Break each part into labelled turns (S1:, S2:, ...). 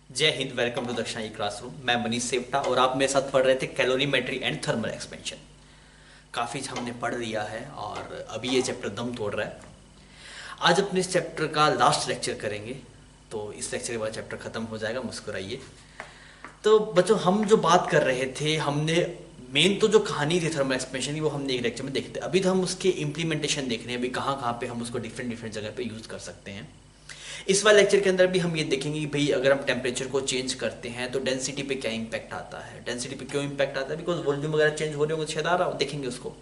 S1: जय Hind. Welcome to दक्षिणा classroom. मैं मनीष सेवटा और आप मेरे साथ पढ़ रहे थे कैलोरीमेट्री एंड थर्मल एक्सपेंशन। काफ़ी हमने पढ़ लिया है और अभी ये चैप्टर दम तोड़ रहा है। आज अपने इस चैप्टर का लास्ट लेक्चर करेंगे, तो इस लेक्चर के बाद चैप्टर ख़त्म हो जाएगा। मुस्कुराइए। तो बच्चों, हम जो बात कर रहे थे, हमने मेन तो जो कहानी थी थर्मल एक्सपेंशन की वो हमने एक लेक्चर में देखते थे। अभी तो हम उसके इम्प्लीमेंटेशन देख रहे हैं, अभी कहाँ कहाँ पे हम उसको डिफरेंट डिफरेंट जगह पे यूज़ कर सकते हैं। इस वाले लेक्चर के अंदर भी हम ये देखेंगे कि भाई अगर हम टेम्परेचर को चेंज करते हैं तो डेंसिटी पे क्या इंपैक्ट आता है, डेंसिटी पे क्यों इंपैक्ट आता है, बिकॉज वॉल्यूम वगैरह चेंज हो रहे होंगे, शायद आ रहा हो, देखेंगे उसको।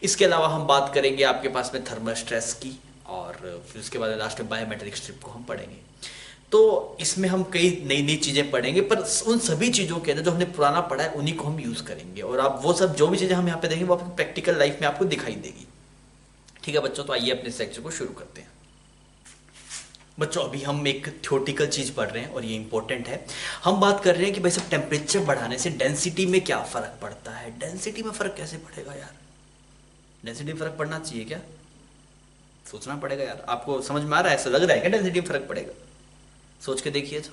S1: इसके अलावा हम बात करेंगे आपके पास में थर्मल स्ट्रेस की, और फिर उसके बाद लास्ट में बायोमेट्रिक स्ट्रिप को हम पढ़ेंगे। तो इसमें हम कई नई नई चीज़ें पढ़ेंगे, पर उन सभी चीज़ों के अंदर जो हमने पुराना पढ़ा है उन्हीं को हम यूज़ करेंगे, और आप वो सब जो भी चीज़ें हम यहाँ पे देखेंगे वो आपकी प्रैक्टिकल लाइफ में आपको दिखाई देगी। ठीक है बच्चों, तो आइए अपने इस लेक्चर को शुरू करते हैं। बच्चों, अभी हम एक थ्योरेटिकल चीज़ पढ़ रहे हैं और ये इंपॉर्टेंट है। हम बात कर रहे हैं कि भाई सब टेम्परेचर बढ़ाने से डेंसिटी में क्या फ़र्क पड़ता है। डेंसिटी में फ़र्क कैसे पड़ेगा यार? डेंसिटी में फ़र्क पड़ना चाहिए क्या? सोचना पड़ेगा यार। आपको समझ में आ रहा है, ऐसा लग रहा है क्या डेंसिटी में फ़र्क पड़ेगा? सोच के देखिए तो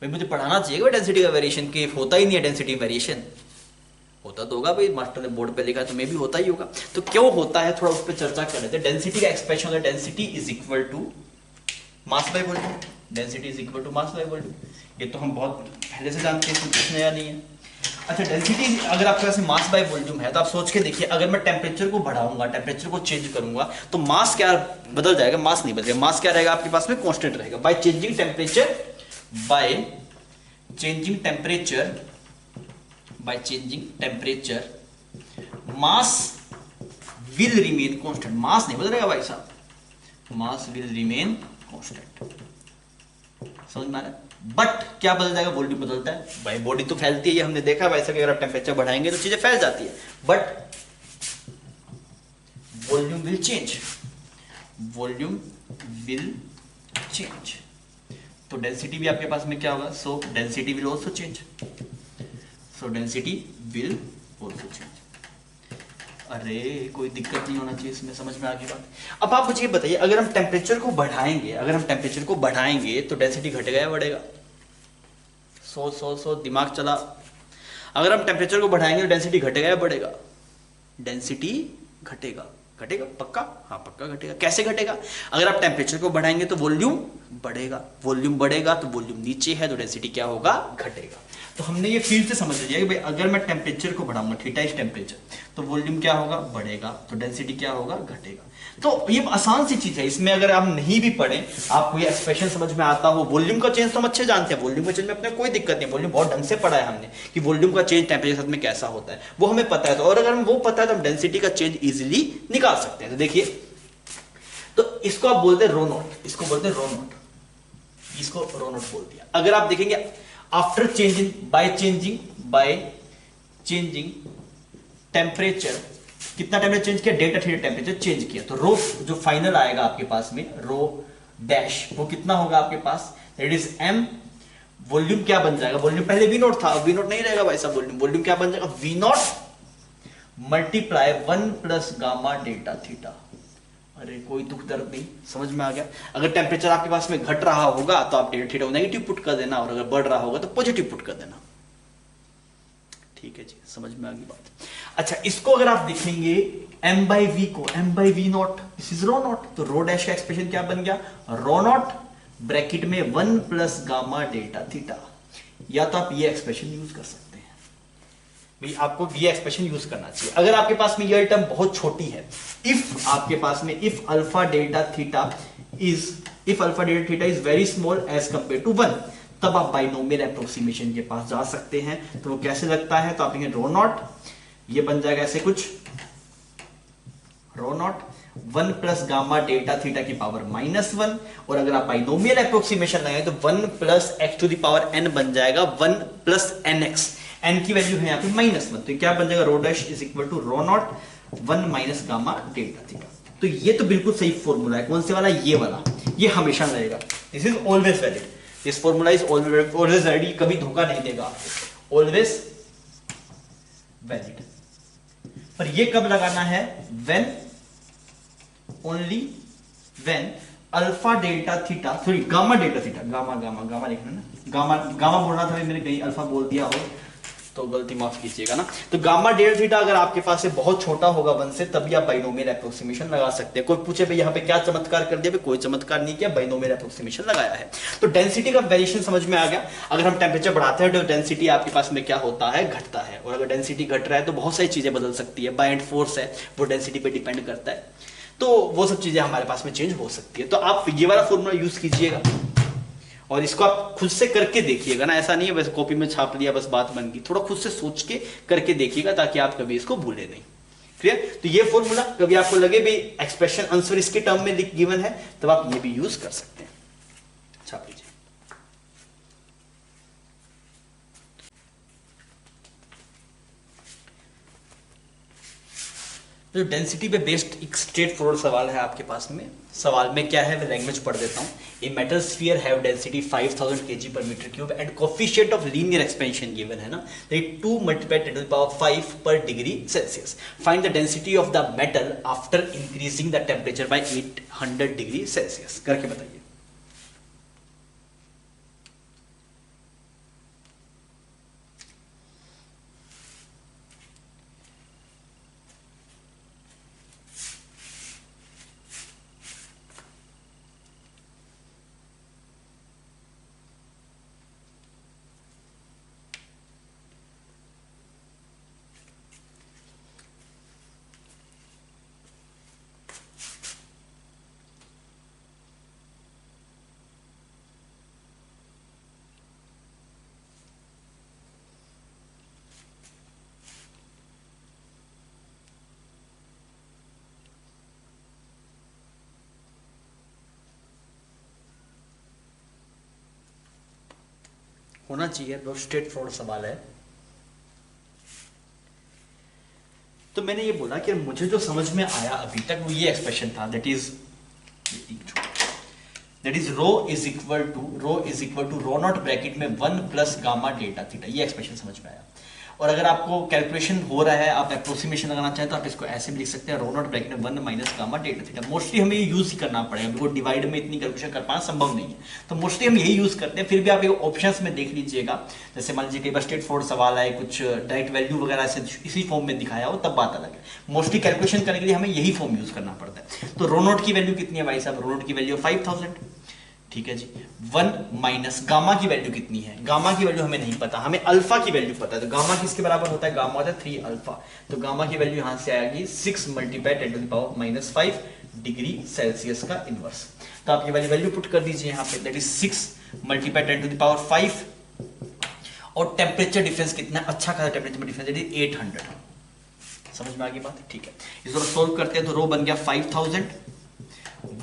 S1: भाई, मुझे पढ़ाना चाहिए भाई डेंसिटी का वेरिएशन, की होता ही नहीं है डेंसिटी वेरिएशन। होता तो होगा भाई, मास्टर ने बोर्ड पे लिखा तो मे भी होता ही होगा। तो क्यों होता है थोड़ा उस पर चर्चा कर लेते हैं। डेंसिटी का एक्सप्रेशन होता है density is equal to mass by volume. Density is equal to mass by volume. ये तो हम बहुत पहले से जानते हैं, इसमें कुछ नया नहीं है। अच्छा, डेंसिटी अगर आपके पास मास बाय वॉल्यूम है तो आप सोच के देखिए, अगर मैं टेम्परेचर को बढ़ाऊंगा, टेम्परेचर को चेंज करूंगा, तो मास क्या बदल जाएगा? मास नहीं बदलेगा। मास क्या रहेगा आपके पास में? कांस्टेंट रहेगा। By changing temperature, by changing temperature, by changing temperature mass will remain constant. Mass नहीं बदलेगा भाई साहब, मास विल रिमेन कांस्टेंट। समझ में आ रहा है? बट क्या बदल जाएगा? वॉल्यूम बदलता है भाई। बॉडी तो फैलती है, ये हमने देखा है वैसे कि अगर आप टेम्परेचर बढ़ाएंगे तो चीजें फैल जाती है, but volume will change. Volume will change, तो डेंसिटी भी आपके पास में क्या होगा? सो density will also change. So density will also change. अरे कोई दिक्कत नहीं होना चाहिए इसमें, समझ में आ गई बात। अब आप मुझे ये बताइए, अगर हम टेम्परेचर को बढ़ाएंगे, अगर हम टेम्परेचर को बढ़ाएंगे तो डेंसिटी घटेगा या बढ़ेगा? सो दिमाग चला। अगर हम टेम्परेचर को बढ़ाएंगे तो डेंसिटी घटेगा या बढ़ेगा? डेंसिटी घटेगा। घटेगा पक्का? हाँ पक्का घटेगा। कैसे घटेगा? अगर आप टेम्परेचर को बढ़ाएंगे तो वॉल्यूम बढ़ेगा, वॉल्यूम बढ़ेगा तो वॉल्यूम नीचे है तो डेंसिटी क्या होगा? घटेगा। तो हमने ये फील्ड से समझ लिया कि भाई अगर मैं टेम्परेचर को बढ़ाऊंगा, थीटा इज टेम्परेचर, तो वॉल्यूम क्या होगा? बढ़ेगा, तो डेंसिटी क्या होगा? घटेगा। तो ये आसान सी चीज है, इसमें अगर आप नहीं भी पढ़े, आपको ये एक्सप्रेशन समझ में आता हो। वॉल्यूम का चेंज तो हम अच्छे जानते हैं, वॉल्यूम का चेंज में अपने कोई दिक्कत नहीं, वॉल्यूम बहुत ढंग से पढ़ा है हमने कि वॉल्यूम का चेंज टेम्परेचर के साथ में कैसा होता है, वो हमें पता है। तो और अगर हम वो पता है तो हम डेंसिटी का चेंज इजिली निकाल सकते हैं। तो देखिए, तो इसको आप बोलते हैं रो नॉट, इसको बोलते हैं रो नॉट, इसको रो नॉट बोल दिया। अगर आप देखेंगे after changing, bye changing temperature, कितना टेम्परेचर चेंज किया? डेल्टा थीटा टेम्परेचर चेंज किया, तो रो जो फाइनल आएगा आपके पास में, रो डैश, वो कितना होगा आपके पास? That is M. वॉल्यूम क्या बन जाएगा? वॉल्यूम पहले वी नॉट था, वी नॉट नहीं रहेगा भाई साहब। वॉल्यूम क्या बन जाएगा? V nought multiply 1 plus gamma delta theta. अरे कोई दुख दर्द नहीं, समझ में आ गया। अगर टेम्परेचर आपके पास में घट रहा होगा तो आप डेल्टा थीटा को नेगेटिव पुट कर देना, और अगर बढ़ रहा होगा तो पॉजिटिव पुट कर देना। ठीक है जी, समझ में आ गई बात। अच्छा, इसको अगर आप देखेंगे m बाई वी को, m by V naught, this is rho naught, तो रो डैश का एक्सप्रेशन क्या बन गया? रो नॉट ब्रैकेट में 1 प्लस गामा डेल्टा थीटा। या तो आप ये एक्सप्रेशन यूज कर सकते हैं भाई, आपको ये एक्सप्रेशन यूज करना चाहिए। अगर आपके पास में ये टर्म बहुत छोटी है, इफ आपके पास में if alpha delta theta is very small as compare to 1, तब आप बाइनोमियल अप्रोक्सीमेशन के पास जा सकते हैं। तो वो कैसे लगता है? तो आप देखेंगे रो नॉट, ये बन जाएगा ऐसे कुछ, rho nought 1 plus gamma delta theta की पावर -1, और अगर आप बाइनोमियल अप्रोक्सीमेशन लगाएं तो 1 plus X to the power n बन जाएगा 1 प्लस एन एक्स। एन की वैल्यू है यहाँ पे -1, तो क्या बन जाएगा? Rho dash is equal to rho nought 1 minus gamma delta theta. तो ये तो बिल्कुल सही फॉर्मूला है। कौन से वाला? ये वाला, ये हमेशा रहेगा। This is always valid, this formula is always valid, कभी धोखा नहीं देगा आपको, ऑलवेज वैलिड। पर ये कब लगाना है? When, only when alpha delta theta, sorry gamma delta theta, gamma gamma gamma लिखना ना, गामा गामा बोलना था, मैंने कहीं अल्फा बोल दिया हो तो गलती माफ कीजिएगा ना। तो गामा डेल्टा थीटा अगर आपके पास से बहुत छोटा होगा 1 से, तभी आप बाइनोमियल अप्रोक्सीमेशन लगा सकते हैं। कोई पूछे भाई यहाँ पे क्या चमत्कार कर दिया, कोई चमत्कार नहीं किया, बाइनोमियल अप्रोक्सीमेशन लगाया है। तो डेंसिटी का वेरिएशन समझ में आ गया। अगर हम टेम्परेचर बढ़ाते हैं तो डेंसिटी आपके पास में क्या होता है, घटता है। और अगर डेंसिटी घट रहा है तो बहुत सारी चीजें बदल सकती है, बाय एंड फोर्स है वो डेंसिटी पे डिपेंड करता है, तो वो सब चीजें हमारे पास में चेंज हो सकती है। तो आप ये वाला फॉर्मूला यूज कीजिएगा और इसको आप खुद से करके देखिएगा ना, ऐसा नहीं है वैसे कॉपी में छाप लिया बस बात बन गई, थोड़ा खुद से सोच के करके देखिएगा ताकि आप कभी इसको भूले नहीं। क्लियर? तो ये फॉर्मूला कभी आपको लगे भी एक्सप्रेशन आंसर इसके टर्म में गिवन है, तब आप ये भी यूज कर सकते हैं। छाप लीजिए। जो डेंसिटी पे बेस्ड एक स्ट्रेट फॉरवर्ड सवाल है आपके पास में। सवाल में क्या है, मैं लैंग्वेज पढ़ देता हूँ। A metal sphere have density 5000 kg per meter cube and coefficient of linear expansion given है ना, that 2 multiplied 10 to the power 5 per degree Celsius. Find the density of the metal after increasing the temperature by 800 degree Celsius. करके बताइए। होना चाहिए, बहुत straight forward सवाल है। तो मैंने ये बोला कि मुझे जो समझ में आया अभी तक वो ये एक्सप्रेशन था, that is rho is equal to rho naught bracket में 1 प्लस गामा डेल्टा थीटा, ये एक्सप्रेशन समझ में आया। और अगर आपको कैलकुलेशन हो रहा है, आप अप्रोक्सीमेशन लगाना चाहें तो आप इसको ऐसे भी लिख सकते हैं, रो नॉट ब्रैकेट में 1 minus gamma delta theta. Mostly हमें ये यूज ही करना पड़ेगा, बिकॉज डिवाइड में इतनी कैलकुलेशन कर पाना संभव नहीं है, तो मोस्टली हम यही यूज करते हैं। फिर भी आप एक ऑप्शंस में देख लीजिएगा, जैसे मान लीजिए कई बार स्ट्रेट फॉरवर्ड सवाल है, कुछ डायरेक्ट वैल्यू वगैरह से इसी फॉर्म में दिखाया हो, तब बात अलग है। मोस्टली कैलकुलेशन करने के लिए हमें यही फॉर्म यूज करना पड़ता है। तो रो नॉट की वैल्यू कितनी है भाई साहब, रो नॉट की वैल्यू 5000, ठीक है जी। 1 माइनस गामा की वैल्यू कितनी है, गामा की वैल्यू हमें नहीं पता, हमें अल्फा की वैल्यू पता है। तो गामा किसके बराबर होता है, गामा होता है 3 अल्फा। तो गामा की वैल्यू यहां से आएगी 6 multiply 10 to the power -5 degree Celsius का इनवर्स। तो आप ये वाली वैल्यू पुट कर दीजिए यहाँ पे, that is 6 multiply 10 to the power 5। और टेम्परेचर डिफरेंस कितना, अच्छा खासा टेम्परेचर डिफरेंस, दैट इज 800। समझ में आ गई बात, ठीक है। इसको सोल्व करते हैं तो रो बन गया 5000,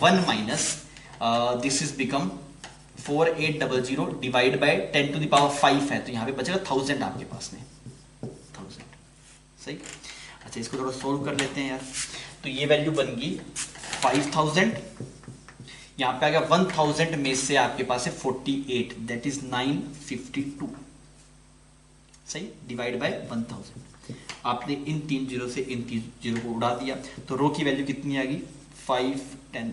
S1: 1 minus this is become 4800 divide by 10 to the power 5 है, तो यहाँ पे बचेगा 1000 आपके पास में, 1000 सही। अच्छा इसको थोड़ा सोल्व कर लेते हैं यार। तो ये वैल्यू बन गई 5000, यहाँ पे आ गया 1000 में से आपके पास है 48, दैट इज 952 सही, डिवाइड बाय 1000। आपने इन 3 जीरो से इन 3 जीरो को उड़ा दिया, तो रो की वैल्यू कितनी आ गई 510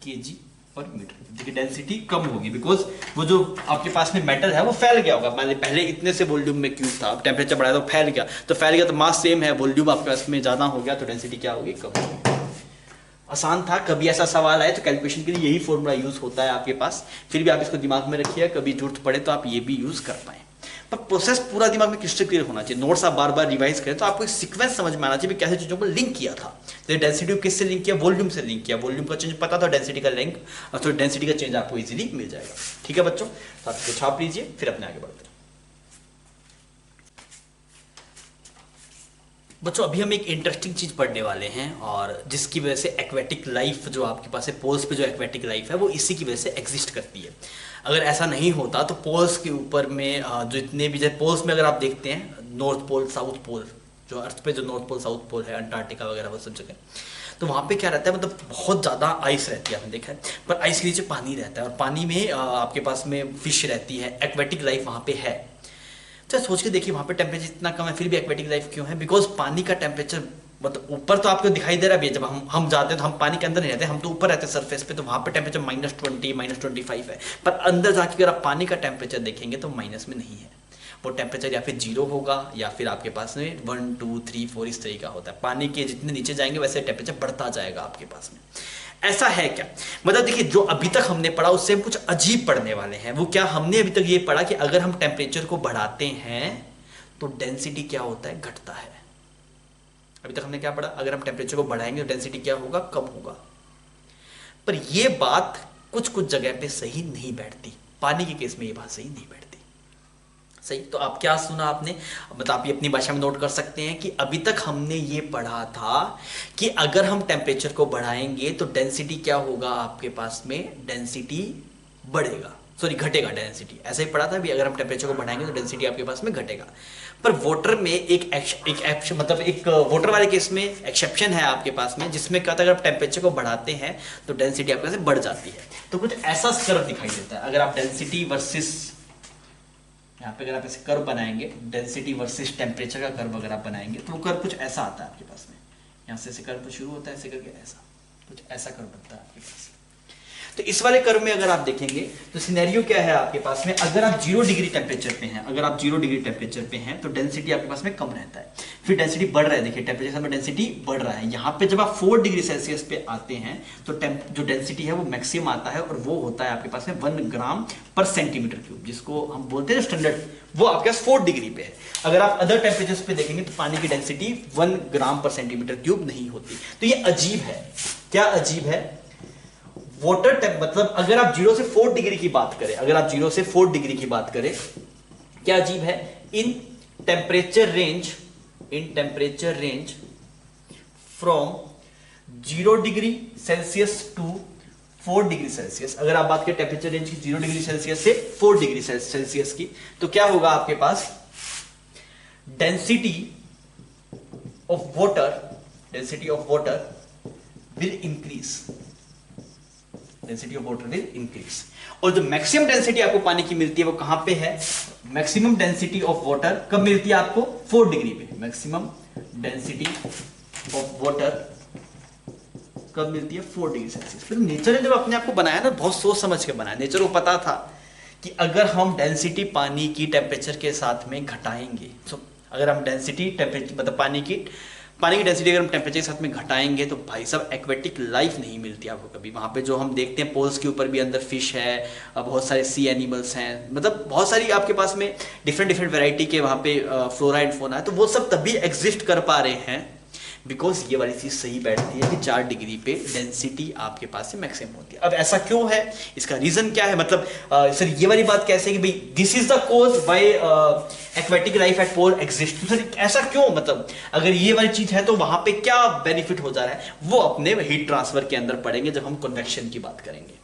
S1: केजी पर मीटर। देखिए डेंसिटी कम होगी, बिकॉज वो जो आपके पास में मेटल है वो फैल गया होगा। मान पहले इतने से वॉल्यूम में क्यूब था, अब टेम्परेचर बढ़ाया तो फैल गया, तो मास सेम है, वॉल्यूम आपके पास में ज्यादा हो गया, तो डेंसिटी क्या होगी, कम होगी। आसान था। कभी ऐसा सवाल आए तो कैलकुलेशन के लिए यही फॉर्मूला यूज होता है आपके पास, फिर भी आप इसको दिमाग में रखिए, कभी जरूरत पड़े तो आप ये भी यूज कर पाए। पर प्रोसेस पूरा दिमाग में क्रिस्टल क्लियर होना चाहिए। नोट्स आप बार बार रिवाइज करें तो आपको एक सीक्वेंस समझ में आना चाहिए कैसे चीजों को लिंक किया था। तो डेंसिटी को किससे लिंक किया, वॉल्यूम से लिंक किया, वॉल्यूम का चेंज पता था, डेंसिटी का लिंक, तो डेंसिटी का चेंज आपको इजीली मिल जाएगा। ठीक है बच्चों, तो आप इसको छाप लीजिए, फिर अपने आगे बढ़ते हैं। बच्चों अभी हम एक इंटरेस्टिंग चीज पढ़ने वाले हैं, और जिसकी वजह से एक्वेटिक लाइफ जो आपके पास है, पोल्स पे जो एक्वेटिक लाइफ है वो इसी की वजह से एग्जिस्ट करती है। अगर ऐसा नहीं होता तो पोल्स के ऊपर में जो इतने भी, जैसे पोल्स में अगर आप देखते हैं नॉर्थ पोल साउथ पोल, जो अर्थ पे जो नॉर्थ पोल साउथ पोल है, अंटार्कटिका वगैरह वो सब जगह, तो वहाँ पे क्या रहता है, मतलब बहुत ज़्यादा आइस रहती है, आपने देखा है। पर आइस के नीचे पानी रहता है, और पानी में आपके पास में फिश रहती है, एक्वेटिक लाइफ वहाँ पे है। तो सोच के देखिए वहाँ पे टेम्परेचर इतना कम है, फिर भी एक्वेटिक लाइफ क्यों है, बिकॉज पानी का टेम्परेचर मतलब ऊपर तो आपको दिखाई दे रहा है, जब हम जाते हैं तो हम पानी के अंदर नहीं रहते, हम तो ऊपर रहते हैं सरफेस पे, तो वहां पे टेम्परेचर -20 -25 है। पर अंदर जाके अगर आप पानी का टेम्परेचर देखेंगे तो माइनस में नहीं है, वो टेम्परेचर या फिर 0 होगा या फिर आपके पास में 1 2 3 4 इस तरीके का होता है। पानी के जितने नीचे जाएंगे वैसे टेम्परेचर बढ़ता जाएगा आपके पास में। ऐसा है क्या? मतलब देखिए, जो अभी तक हमने पढ़ा उससे हम कुछ अजीब पढ़ने वाले हैं। वो क्या? हमने अभी तक ये पढ़ा कि अगर हम टेम्परेचर को बढ़ाते हैं तो डेंसिटी क्या होता है? घटता है। अभी तक हमने क्या पढ़ा? अगर हम टेम्परेचर को बढ़ाएंगे तो डेंसिटी क्या होगा? कम होगा। पर यह बात कुछ कुछ जगह पे सही नहीं बैठती। पानी के केस में ये बात सही नहीं बैठती। सही, तो आप क्या सुना आपने? मतलब आप ये अपनी भाषा में नोट कर सकते हैं कि अभी तक हमने ये पढ़ा था कि अगर हम टेम्परेचर को बढ़ाएंगे तो डेंसिटी क्या होगा आपके पास में? डेंसिटी बढ़ेगा, सॉरी घटेगा डेंसिटी। ऐसा ही पढ़ा था भी, अगर हम टेम्परेचर को बढ़ाएंगे तो डेंसिटी आपके पास में घटेगा। पर वाटर में एक वाटर वाले केस में एक्सेप्शन है आपके पास में, जिसमें क्या होता है, अगर आप टेम्परेचर को बढ़ाते हैं तो डेंसिटी आपके पास में बढ़ जाती है। तो कुछ ऐसा कर्व दिखाई देता है। अगर आप डेंसिटी वर्सेस, यहाँ पे अगर आप ऐसे कर्व बनाएंगे, डेंसिटी वर्सेस टेम्परेचर का कर्व अगर आप बनाएंगे तो वो कर्व कुछ ऐसा आता है आपके पास में। यहाँ से ऐसे कर्व शुरू होता है, ऐसे करके ऐसा कुछ ऐसा कर्व बनता है आपके पास। तो इस वाले कर्व में अगर आप देखेंगे तो सिनेरियो क्या है आपके पास में? अगर आप 0 डिग्री टेम्परेचर पे हैं, अगर आप 0 डिग्री टेम्परेचर पे हैं तो डेंसिटी आपके पास में कम रहता है। फिर डेंसिटी बढ़ रहा है, देखिए टेम्परेचर में डेंसिटी बढ़ रहा है। यहाँ पे जब आप 4 डिग्री सेल्सियस पे आते हैं तो जो डेंसिटी है वो मैक्सिमम आता है, और वो होता है आपके पास में 1 ग्राम पर सेंटीमीटर क्यूब, जिसको हम बोलते हैं स्टैंडर्ड, वो आपके पास 4 डिग्री पे है। अगर आप अदर टेम्परेचर पे देखेंगे तो पानी की डेंसिटी 1 ग्राम पर सेंटीमीटर क्यूब नहीं होती। तो ये अजीब है। क्या अजीब है? वाटर मतलब अगर आप 0 से 4 डिग्री की बात करें, अगर आप 0 से 4 डिग्री की बात करें, क्या अजीब है? In temperature range from 0 degree Celsius to 4 degree Celsius, अगर आप बात करें टेम्परेचर रेंज की 0 डिग्री सेल्सियस से 4 डिग्री सेल्सियस की, तो क्या होगा आपके पास? Density of water will increase. Density of water will increase. और जो मैक्सिमम डेंसिटी आपको पानी की मिलती है वो कहां पे है? मैक्सिमम डेंसिटी ऑफ वाटर कब मिलती है आपको? 4 डिग्री पे। मैक्सिमम डेंसिटी ऑफ वाटर कब मिलती है? 4 डिग्री सेल्सियस। फिर नेचर ने जब अपने आप को बनाया ना, बहुत सोच समझ के बनाया। नेचर को पता था कि अगर हम डेंसिटी पानी की टेम्परेचर के साथ में घटाएंगे, अगर हम डेंसिटी टेम्परेचर मतलब पानी की डेंसिटी अगर हम टेम्परेचर के साथ में घटाएंगे तो भाई साहब एक्वेटिक लाइफ नहीं मिलती आपको कभी। वहाँ पे जो हम देखते हैं पोल्स के ऊपर भी अंदर फिश है, बहुत सारे सी एनिमल्स हैं, मतलब बहुत सारी आपके पास में डिफरेंट वैरायटी के वहाँ पे फ्लोरा एंड फोना है। तो वो सब तभी एग्जिस्ट कर पा रहे हैं बिकॉज ये वाली चीज सही बैठती है कि 4 डिग्री पे डेंसिटी आपके पास से मैक्सिमम होती है। अब ऐसा क्यों है? इसका रीजन क्या है? मतलब सर ये वाली बात कैसे कि भाई this is the cause why aquatic life at pole exist. Sir ऐसा क्यों? मतलब अगर ये वाली चीज है तो वहां पे क्या बेनिफिट हो जा रहा है, वो अपने हीट ट्रांसफर के अंदर पढ़ेंगे जब हम कन्वेक्शन की बात करेंगे।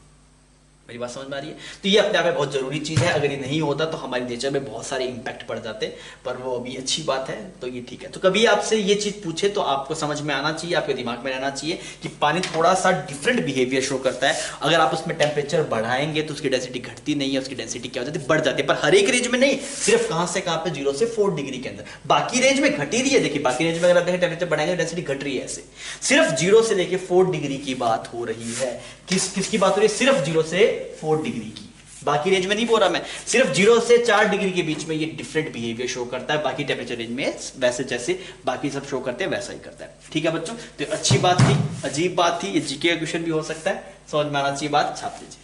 S1: मेरी बात समझ में आ रही है? तो ये अपने आप में बहुत जरूरी चीज है। अगर ये नहीं होता तो हमारी नेचर में बहुत सारे इंपैक्ट पड़ जाते, पर वो अभी अच्छी बात है तो ये ठीक है। तो कभी आपसे ये चीज पूछे तो आपको समझ में आना चाहिए, आपके दिमाग में रहना चाहिए कि पानी थोड़ा सा डिफरेंट बिहेवियर शो करता है। अगर आप उसमें टेम्परेचर बढ़ाएंगे तो उसकी डेंसिटी घटती नहीं है, उसकी डेंसिटी क्या हो जाती है? बढ़ जाती है। पर हर एक रेंज में नहीं, सिर्फ कहां से कहां पे 0 से 4 डिग्री के अंदर। बाकी रेंज में घट ही रही है। देखिए बाकी रेंज में अगर आप देखें टेम्परेचर बढ़ाएंगे डेंसिटी घट रही है। ऐसे सिर्फ 0 से लेके 4 डिग्री की बात हो रही है। किसकी बात हो रही है? सिर्फ 0 से 4 डिग्री की। बाकी रेंज में नहीं बोल रहा मैं, सिर्फ 0 से 4 डिग्री के बीच में ये डिफरेंट बिहेवियर शो करता है। बाकी टेम्परेचर रेंज में वैसे जैसे बाकी सब शो करते हैं वैसा ही करता है। ठीक है बच्चों, तो अच्छी बात थी, अजीब बात थी, ये जीके का क्वेश्चन भी हो सकता है, समझ में आना चाहिए बात, छाप लीजिए।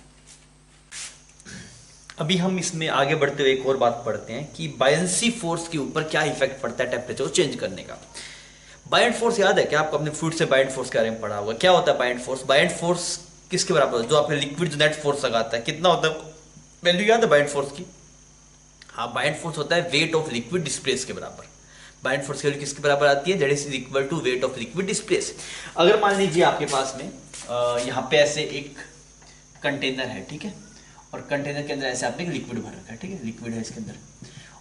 S1: अभी हम इसमें आगे बढ़ते हुए एक और बात पढ़ते हैं कि बायंसी फोर्स के ऊपर क्या इफेक्ट पड़ता है टेम्परेचर को चेंज करने का। बायंट फोर्स याद है क्या आपको? अपने फ्लूइड से बायंट फोर्स के बारे में पढ़ा होगा। क्या होता है बायंट फोर्स? बायंट फोर्स किसके बराबर होता है? जो आपने लिक्विड जो नेट फोर्स लगाता है, कितना होता है वैल्यू याद है बायंट फोर्स की? हाँ, बायंट फोर्स होता है वेट ऑफ लिक्विड डिस्प्लेस के बराबर। बायंट फोर्स की वैल्यू किसके बराबर आती है? That is equal to weight of liquid displace. अगर मान लीजिए आपके पास में यहाँ पे ऐसे एक कंटेनर है, ठीक है, और कंटेनर के अंदर ऐसे आपने एक लिक्विड भर रखा है, ठीक है, लिक्विड है इसके अंदर,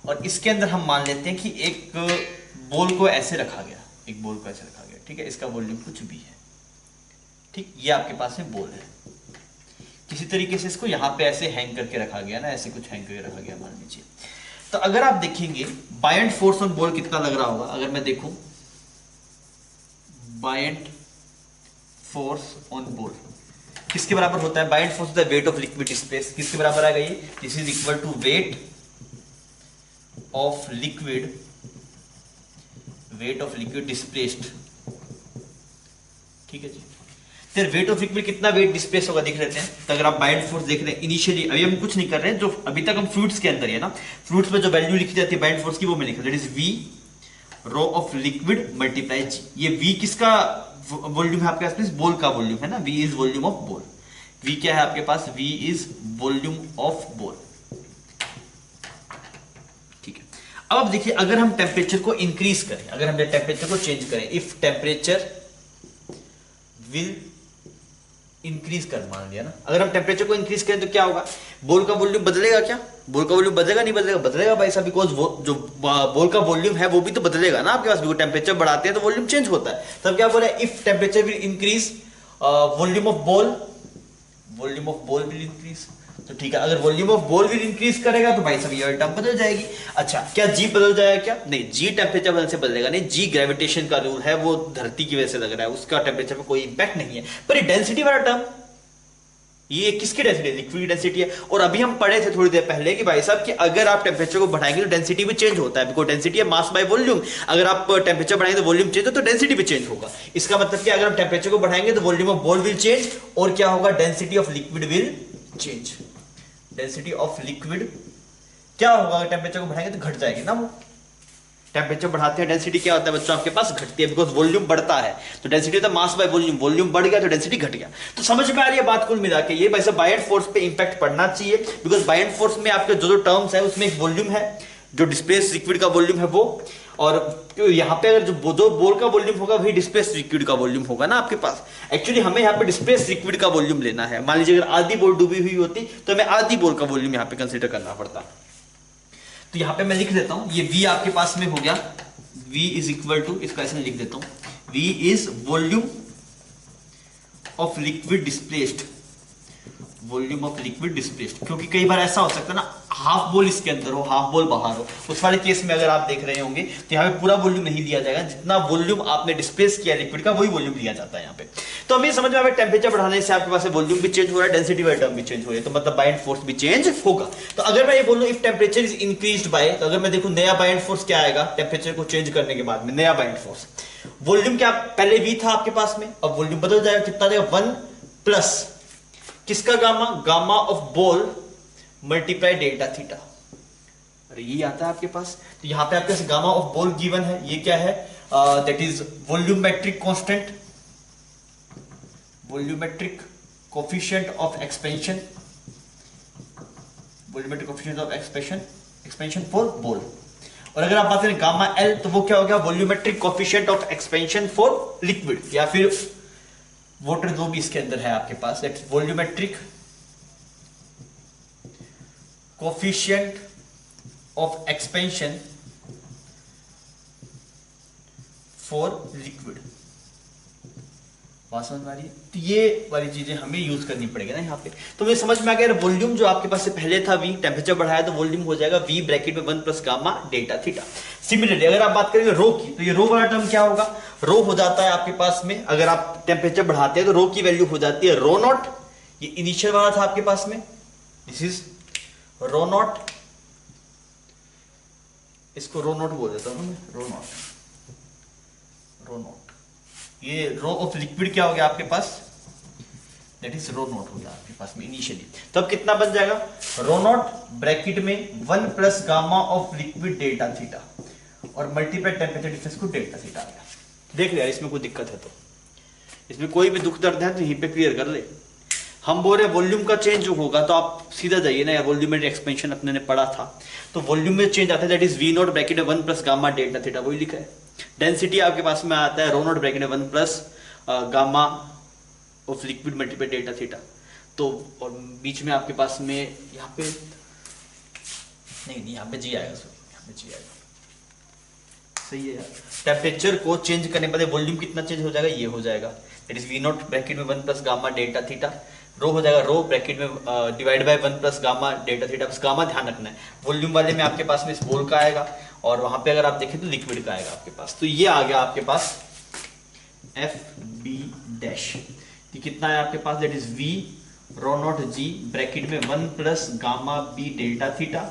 S1: और इसके अंदर हम मान लेते हैं कि एक बोल को ऐसे रखा गया, एक बोल को ऐसे रखा गया, ठीक है, इसका वॉल्यूम कुछ भी है, ठीक, ये आपके पास में बोल है। किसी तरीके से इसको यहाँ पे ऐसे हैंग करके रखा गया ना, ऐसे कुछ हैंग करके रखा गया मान लीजिए। तो अगर आप देखेंगे बायंट फोर्स ऑन बोल कितना लग रहा होगा, अगर मैं देखूं बायंट फोर्स ऑन बोल किसके बराबर होता है? बायंट फोर्स होता है वेट ऑफ लिक्विड स्पेस। किसके बराबर आ गई? This is equal to weight of liquid displaced. ठीक है जी। फिर वेट ऑफ लिक्विड कितना वेट डिस्प्लेस होगा देख लेते हैं। तो अगर आप बायंट फोर्स देख रहे हैं इनिशियली, अभी हम कुछ नहीं कर रहे हैं, जो अभी तक हम फ्लूइड्स के अंदर है ना, फ्लूइड्स में जो वैल्यू लिखी जाती है बायंट फोर्स की वो मैं लिखा, that is V rho of liquid multiply G. ये वी किसका वॉल्यूम है आपके पास? बोल का वॉल्यूम है ना, वी इज वॉल्यूम ऑफ बोल। वी क्या है आपके पास? वी इज वॉल्यूम ऑफ बोल। ठीक है। अब देखिए अगर हम टेम्परेचर को इंक्रीज करें, अगर हम टेम्परेचर को चेंज करें, इफ टेम्परेचर विल इंक्रीज कर, मान लिया ना, अगर हम टेम्परेचर को इंक्रीज करें तो क्या होगा? बोल का वॉल्यूम बदलेगा क्या? बोल का वॉल्यूम बदलेगा नहीं बदलेगा? बदलेगा भाई साहब, बिकॉज वो जो बोल का वॉल्यूम है वो भी तो बदलेगा ना आपके पास, बिकॉज टेम्परेचर बढ़ाते हैं तो वॉल्यूम चेंज होता है। तब क्या बोला? If temperature will increase volume of बोल विल इंक्रीज। तो ठीक है, अगर वॉल्यूम ऑफ बोल विल इंक्रीज करेगा तो भाई साहब ये टर्म बदल जाएगी। अच्छा, क्या जी बदल जाएगा क्या? नहीं, जी टेम्परेचर बदल से बदलेगा नहीं। जी ग्रेविटेशन का रूल है, वो धरती की वजह से लग रहा है, उसका टेम्परेचर पे कोई इंपैक्ट नहीं है। पर ये डेंसिटी वाला टर्म, ये किसकी डेंसिटी? लिक्विड डेंसिटी है। और अभी हम पढ़े थे थोड़ी देर पहले कि भाई साहब कि अगर आप टेम्परेचर को बढ़ाएंगे तो डेंसिटी भी चेंज होता है, बिकॉज डेंसिटी है मास बाय वॉल्यूम। अगर आप टेम्परेचर बढ़ाएंगे तो वॉल्यूम चेंज हो तो डेंसिटी भी चेंज होगा। इसका मतलब कि अगर हम टेम्परेचर को बढ़ाएंगे तो वॉल्यूम ऑफ बोल विल चेंज, और क्या होगा? Density of liquid will change. Density of liquid क्या होगा? अगर टेम्परेचर को बढ़ाएंगे तो घट जाएगी ना वो। टेम्परेचर बढ़ाते हैं डेंसिटी क्या होता है बच्चों आपके पास? घटती है, बिकॉज वॉल्यूम बढ़ता है। तो डेंसिटी होता है मास बाय वॉल्यूम, वॉल्यूम बढ़ गया तो डेंसिटी घट गया। तो समझ में आ रही है बात कुल मिला के? ये वैसे बायंट फोर्स पे इंपैक्ट पड़ना चाहिए, बिकॉज बायंट फोर्स में आपके जो टर्म्स है उसमें एक वॉल्यूम है, जो डिस्प्लेस लिक्विड का वॉल्यूम है वो, और यहाँ पे अगर जो बोल का वॉल्यूम होगा वही डिस्प्लेस लिक्विड का वॉल्यूम होगा ना आपके पास। एक्चुअली हमें यहाँ पे डिस्प्लेस लिक्विड का वॉल्यूम लेना है। मान लीजिए अगर आधी बोल डूबी हुई होती तो हमें आधी बोल का वॉल्यूम यहाँ पे कंसिडर करना पड़ता। तो यहाँ पे मैं लिख देता हूँ, ये V आपके पास में हो गया, V इज इक्वल टू, इसका ऐसे लिख देता हूँ, V is volume of liquid displaced, volume of liquid displaced. क्योंकि कई बार ऐसा हो सकता है ना, हाफ बोल इसके अंदर हो हाफ बोल बाहर हो, उस वाले केस में अगर आप देख रहे होंगे तो यहाँ पे पूरा वॉल्यूम नहीं लिया जाएगा, जितना वॉल्यूम आपने डिस्प्लेस किया लिक्विड का वही वॉल्यूम लिया जाता है यहाँ पे। तो हमें समझ में आ, टेम्परेचर बढ़ाने से आपके पास वॉल्यूम भी चेंज हो रहा है, डेंसिटी वाला टर्म भी चेंज हो रही है, तो मतलब बायंट फोर्स भी चेंज होगा। तो अगर मैं ये बोलूं if temperature is increased by, तो अगर मैं देखूं नया बायंट फोर्स क्या आएगा टेम्परेचर को चेंज करने के बाद में? नया बायंट फोर्स, वॉल्यूम क्या पहले V था आपके पास में, अब वॉल्यूम बदल जाएगा, कितना देगा? 1 प्लस किसका गामा? गामा ऑफ बोल मल्टीप्लाई डेल्टा थीटा। अरे ये आता है आपके पास। तो यहां पे आपके पास गामा ऑफ बोल गिवन है, ये क्या है? That is volumetric constant, volumetric coefficient of expansion, volumetric coefficient of expansion for बोल। और अगर आप बात करें गामा एल, तो वो क्या हो गया? Volumetric coefficient of expansion for liquid, या फिर वाटर जो भी इसके अंदर है आपके पास, that volumetric coefficient of expansion for liquid. बात समझ में आ रही है? तो ये वाली चीजें हमें यूज करनी पड़ेगी ना यहाँ पे। तो मुझे समझ में आ गया, वॉल्यूम जो आपके पास से पहले था V, टेम्परेचर बढ़ाया तो वॉल्यूम हो जाएगा V ब्रैकेट में 1 plus gamma delta theta. Similarly अगर आप बात करेंगे रो की, तो ये रो वाला टर्म क्या होगा? रो हो जाता है आपके पास में, अगर आप टेम्परेचर बढ़ाते हैं तो रो की वैल्यू हो जाती है रो नॉट। ये इनिशियल वाला था आपके पास में, दिस इज रो नॉट, इसको रो नॉट बोल देता हूं मैं, रो नॉट। ये रो ऑफ लिक्विड क्या हो गया आपके पास? दैट इज रो नॉट हो गया आपके पास में इनिशियली। तब कितना बन जाएगा? रो नॉट ब्रैकेट में 1 plus gamma of liquid delta theta, और मल्टीप्लाई टेम्परेचर डिफरेंस को डेल्टा थीटा आ गया। देख लिया, इसमें कोई दिक्कत है तो, इसमें कोई भी दुख दर्द है तो यहीं पे क्लियर कर ले। हम बोल रहे वॉल्यूम का चेंज होगा तो आप सीधा जाइए ना, वॉल्यूमेट्रिक एक्सपेंशन अपने ने पढ़ा था, तो वॉल्यूम में चेंज आता है, that is V not bracket में 1 प्लस गामा डेल्टा थीटा, वही लिखा है। डेंसिटी आपके पास में आता है रो नॉट ब्रैकेट में 1 plus gamma of liquid multiply delta theta. तो और बीच में आपके पास में यहाँ पे नहीं यहाँ पे G आएगा, सॉरी यहाँ पे G आएगा, सही है यार। टेम्परेचर को चेंज करने पर वॉल्यूम कितना चेंज हो जाएगा? ये हो जाएगा, that is V not bracket में 1 प्लस गामा डेल्टा थीटा, रो हो जाएगा रो ब्रैकेट में divide by 1 plus gamma delta theta. बस गामा ध्यान रखना है, वॉल्यूम वाले में आपके पास में इस बोल का आएगा, और वहां पे अगर आप देखें तो लिक्विड का आएगा आपके पास। तो ये आ गया आपके पास एफ बी डैश, ये कितना है आपके पास, that is V rho nought G bracket में 1 plus gamma B delta theta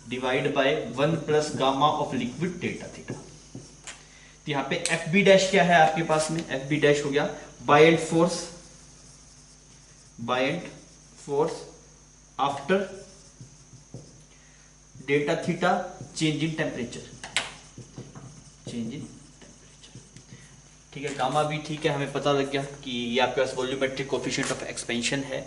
S1: divide by 1 plus gamma of liquid delta theta. तो यहाँ पे एफ बी डैश क्या है आपके पास में, एफ बी डैश हो गया by and force after delta theta change in temperature, ठीक है। गामा भी ठीक है, हमें पता लग गया कि ये आपके पास वॉल्यूमेट्रिक कोफिशिएंट ऑफ एक्सपेंशन है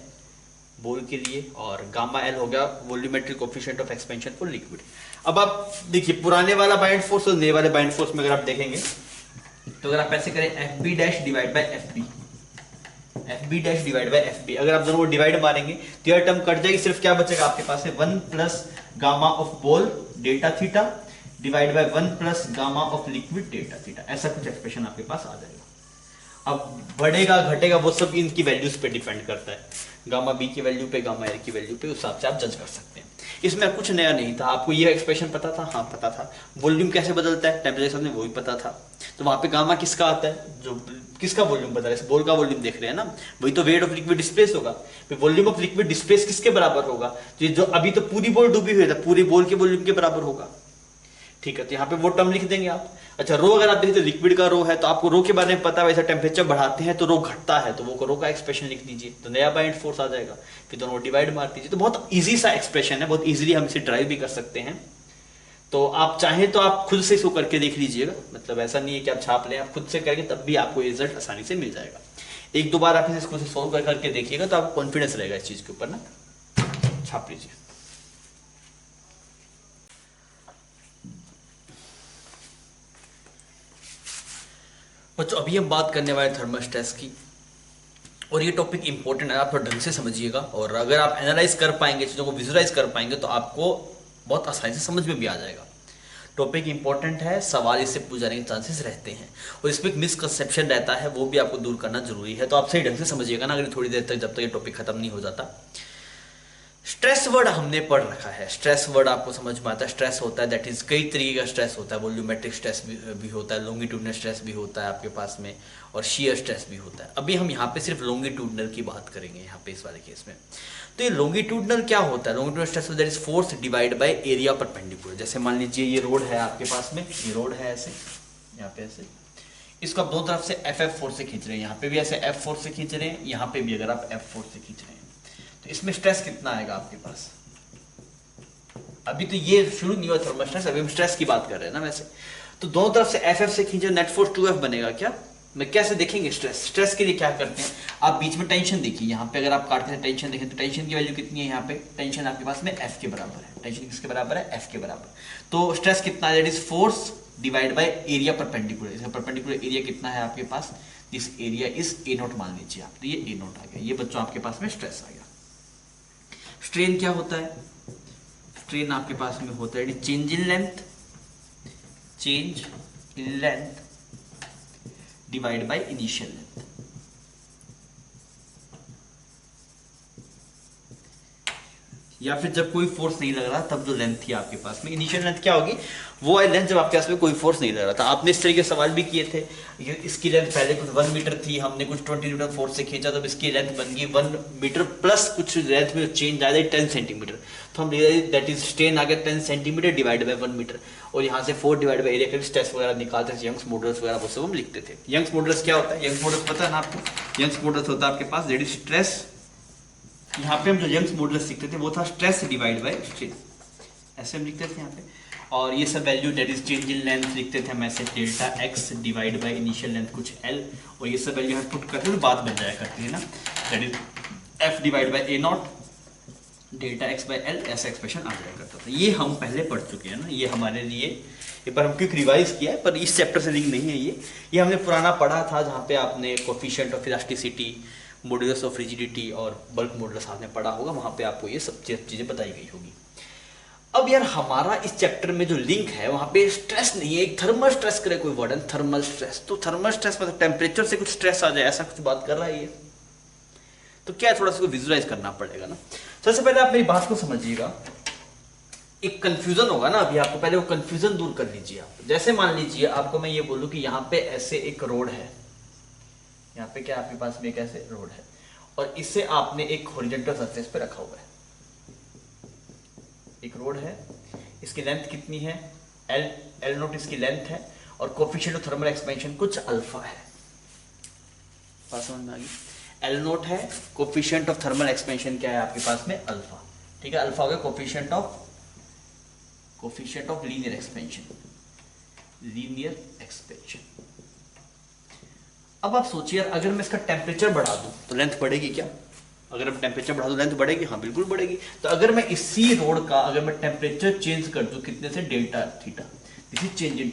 S1: बोल के लिए, और गामा एल हो गया volumetric coefficient of expansion for liquid. अब आप देखिए पुराने वाला बाइंड फोर्स और नए वाले बाइंड फोर्स में अगर आप देखेंगे तो अगर आप ऐसे करें F B dash divide by F B, F B dash divide by F B, अगर आप दोनों को डिवाइड मारेंगे तो यह टर्म कट जाएगी, सिर्फ क्या बचेगा आपके पास है 1 plus gamma of ball delta theta divide by 1 plus gamma of liquid delta theta, ऐसा कुछ एक्सप्रेशन आपके पास आ जाएगा। अब बढ़ेगा घटेगा वो सब इनकी वैल्यूज पे डिपेंड करता है, गामा बी की वैल्यू पे गामा एल की वैल्यू पे, उस हिसाब से आप जज कर सकते हैं। इसमें कुछ नया नहीं था, आपको ये एक्सप्रेशन पता था, हाँ पता था। वॉल्यूम कैसे बदलता है टेम्परेचर में, वो भी पता था। तो वहां पे गामा किसका आता है, जो किसका वॉल्यूम बदल रहा है, बॉल का वॉल्यूम देख रहे हैं ना, वही तो वेट ऑफ लिक्विड डिस्प्लेस होगा। वॉल्यूम ऑफ लिक्विड डिस्प्लेस किसके बराबर होगा, जो अभी तो पूरी बॉल डूबी हुई है, पूरी बॉल के वॉल्यूम के बराबर होगा, ठीक है। तो यहाँ पे वो टर्म लिख देंगे आप। अच्छा रो अगर आप देखते लिक्विड का रो है तो आपको रो के बारे में पता है, वैसा टेम्परेचर बढ़ाते हैं तो रो घटता है, तो वो रो का एक्सप्रेशन लिख दीजिए, तो नया बाइंड फोर्स आ जाएगा, फिर दोनों डिवाइड मार दीजिए। तो बहुत इजी सा एक्सप्रेशन है, बहुत इजीली हम इसे ड्राइव भी कर सकते हैं। तो आप चाहें तो आप खुद से इसको करके देख लीजिएगा, मतलब ऐसा नहीं है कि आप छाप लें, आप खुद से करके तब भी आपको रिजल्ट आसानी से मिल जाएगा। एक दो बार आप इसको सॉल्व करके देखिएगा तो आपको कॉन्फिडेंस रहेगा इस चीज के ऊपर ना, छाप लीजिए। बच्चों अभी हम बात करने वाले थर्मल स्ट्रेस की, और ये टॉपिक इंपॉर्टेंट है, आप थोड़ा ढंग से समझिएगा, और अगर आप एनालाइज कर पाएंगे, चीज़ों को विजुलाइज कर पाएंगे तो आपको बहुत आसानी से समझ में भी आ जाएगा। टॉपिक इंपॉर्टेंट है, सवाल इससे पूछ जाने के चांसेस रहते हैं, और इसमें एक मिसकंसेप्शन रहता है, वो भी आपको दूर करना जरूरी है। तो आप सही ढंग से समझिएगा ना, अगर थोड़ी देर तक, जब तक ये टॉपिक खत्म नहीं हो जाता। स्ट्रेस वर्ड हमने पढ़ रखा है, स्ट्रेस वर्ड आपको समझ में आता है। स्ट्रेस होता है दैट इज कई तरीके का स्ट्रेस होता है, वॉल्यूमेट्रिक स्ट्रेस भी होता है, लॉन्गिट्यूडनल स्ट्रेस भी होता है आपके पास में, और शियर स्ट्रेस भी होता है। अभी हम यहाँ पे सिर्फ लॉन्गिट्यूडनल की बात करेंगे यहाँ पे इस वाले केस में। तो ये लॉन्गिट्यूडनल क्या होता है, longitudinal stress that is force divide by area perpendicular. जैसे मान लीजिए ये रोड है आपके पास में, ये रोड है ऐसे, यहाँ पे ऐसे, इसको आप दो तरफ से एफ फोर्स से खींच रहे हैं, यहाँ पे भी ऐसे एफ फोर्स से खींच रहे हैं, यहाँ पे भी अगर आप एफ फोर्स से खींच रहे हैं, तो इसमें स्ट्रेस कितना आएगा आपके पास। अभी तो ये शुरू नहीं हुआ थर्मल स्ट्रेस, अभी हम स्ट्रेस की बात कर रहे हैं ना वैसे। तो दोनों तरफ से एफ से खींचे, नेट फोर्स 2F बनेगा क्या, मैं कैसे देखेंगे स्ट्रेस। स्ट्रेस के लिए क्या करते हैं, आप बीच में टेंशन देखिए, यहाँ पे अगर आप काटते हैं टेंशन देखें तो टेंशन की वैल्यू कितनी है, यहाँ पे टेंशन आपके पास में F के बराबर है। टेंशन किसके बराबर है, F के बराबर। तो स्ट्रेस कितना है, that is force divide by area perpendicular. इसका परपेंडिकुलर एरिया कितना है आपके पास, दिस एरिया इज A0 मान लीजिए आप, तो ये A0 आ गया, ये बच्चों आपके पास में स्ट्रेस आ गया। स्ट्रेन क्या होता है, स्ट्रेन आपके पास में होता है change in length, change in length divide by initial length. या फिर जब कोई फोर्स नहीं लग रहा तब जो लेंथ थी आपके पास में, इनिशियल लेंथ क्या होगी, वो है लेंथ जब आपके पास में कोई फोर्स नहीं लग रहा था। आपने इस तरीके के सवाल भी किए थे, इसकी लेंथ पहले कुछ 1 मीटर थी, हमने कुछ 20 न्यूटन फोर्स से खींचा, तब इसकी लेंथ बन गई 1 मीटर प्लस कुछ लेंथ में चेंज आ जाए 10 सेंटीमीटर, तो हम दैट इज स्ट्रेन आ गया 10 सेंटीमीटर डिवाइड बाय 1 मीटर, और यहाँ से 4 डिवाइड बाय एरिया का स्ट्रेस वगैरह निकालते थे, यंग्स मॉडुलस वगैरह वो सब हम लिखते थे। यंग्स मॉडुलस क्या होता है, यंग्स मॉडुलस पता है ना आपको, यंग्स मॉडुलस होता है आपके पास दैट इज स्ट्रेस, यहाँ पे हम जो यंग्स मॉडुलस लिखते थे वो था स्ट्रेस डिवाइड बाय स्ट्रेन, ऐसे हम लिखते थे यहाँ पे। और ये सब value that is change in length लिखते थे हम ऐसे, delta x divide by initial length कुछ एल, और ये सब वैल्यू हम पुट करते तो बात बन जाया करती है ना, that is F divide by A not delta x by L, ऐसा एक्सप्रेशन आ जाया करता था। ये हम पहले पढ़ चुके हैं ना, ये हमारे लिए एक बार हम क्विक रिवाइज किया है, पर इस चैप्टर से लिंक नहीं है ये हमने पुराना पढ़ा था, जहाँ पे आपने coefficient of elasticity, modulus of rigidity और बल्क मॉडुलस आपने पढ़ा होगा, वहां पे आपको ये सब चीजें बताई गई होगी। अब यार हमारा इस चैप्टर में जो लिंक है वहां पे स्ट्रेस नहीं है, एक थर्मल स्ट्रेस करे कोई वर्डन, थर्मल स्ट्रेस, तो थर्मल स्ट्रेस मतलब टेम्परेचर से कुछ स्ट्रेस आ जाए, ऐसा कुछ बात कर रहा है ये, तो क्या है थोड़ा सा विजुलाइज करना पड़ेगा ना। सबसे पहले आप मेरी बात को समझिएगा, एक कंफ्यूजन होगा ना अभी आपको, पहले वो कंफ्यूजन दूर कर लीजिए आप। जैसे मान लीजिए आपको मैं ये बोलूं कि यहाँ पे ऐसे एक रोड है, यहाँ पे क्या आपके पास में एक ऐसे रोड है और इसे आपने एक हॉरिजॉन्टल सरफेस पे रखा हुआ है। एक रोड है, इसकी लेंथ कितनी है, एल नोट इसकी लेंथ है और कोफिशिएंट ऑफ थर्मल एक्सपेंशन कुछ अल्फा है। बात समझ में आ गई? एल नोट है, कोफिशिएंट ऑफ थर्मल एक्सपेंशन क्या है आपके पास में, अल्फा। ठीक है, अल्फा हो गया कोफिशिएंट ऑफ लीनियर एक्सपेंशन, अब आप सोचिए यार, अगर मैं इसका टेम्परेचर बढ़ा दूं तो लेंथ बढ़ेगी क्या? अगर मैं टेम्परेचर बढ़ा दूं लेंथ बढ़ेगी? हाँ बिल्कुल बढ़ेगी। तो अगर मैं इसी रोड का अगर मैं टेम्परेचर चेंज कर दूं कितने से, delta theta, this is change in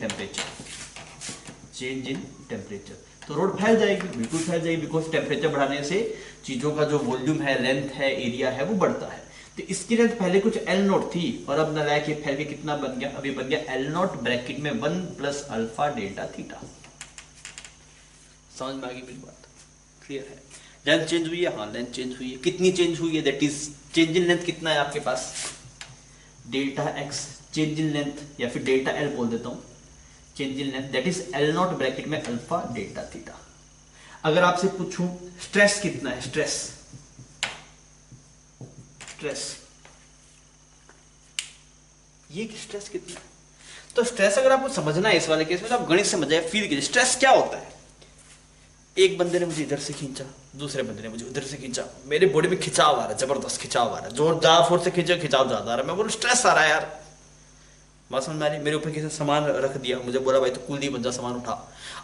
S1: temperature, तो रोड फैल जाएगी, बिल्कुल फैल जाएगी, बिकॉज टेम्परेचर बढ़ाने से चीजों का जो वॉल्यूम है, लेंथ है, एरिया है, वो बढ़ता है। तो इसकी लेंथ पहले कुछ एल नोट थी और अब नालायक ये फैल के कितना बन गया, अभी बन गया एल नोट ब्रैकेट में 1 प्लस अल्फा डेल्टा थीटा। समझ में आ गई मेरी बात? क्लियर है? लेंथ चेंज हुई है, हाँ लेंथ चेंज हुई है। कितनी चेंज हुई है? That is change in length कितना है आपके पास, delta X change in length, या फिर डेल्टा एल बोल देता हूं, change in length that is L not bracket में अल्फा डेल्टा थीटा। अगर आपसे पूछूं स्ट्रेस कितना है, स्ट्रेस ये स्ट्रेस कितना है, तो स्ट्रेस अगर आपको समझना है इस वाले केस में तो आप गणित समझ जाए, फील कीजिए स्ट्रेस क्या होता है। एक बंदे ने मुझे इधर से खींचा, दूसरे बंदे ने मुझे उधर से खींचा, मेरे बॉडी में खिंचाव आ रहा है, जबरदस्त खिंचाव आ रहा है, जोर ज्यादा फोर्स से खींचा खिंचाव ज्यादा आ रहा है, मैं बोलूं स्ट्रेस आ रहा है यार। बात समझ में आ रही? मेरे ऊपर किसी ने सामान रख दिया, मुझे बोला भाई तो कुलदीप बन जा, सामान उठा।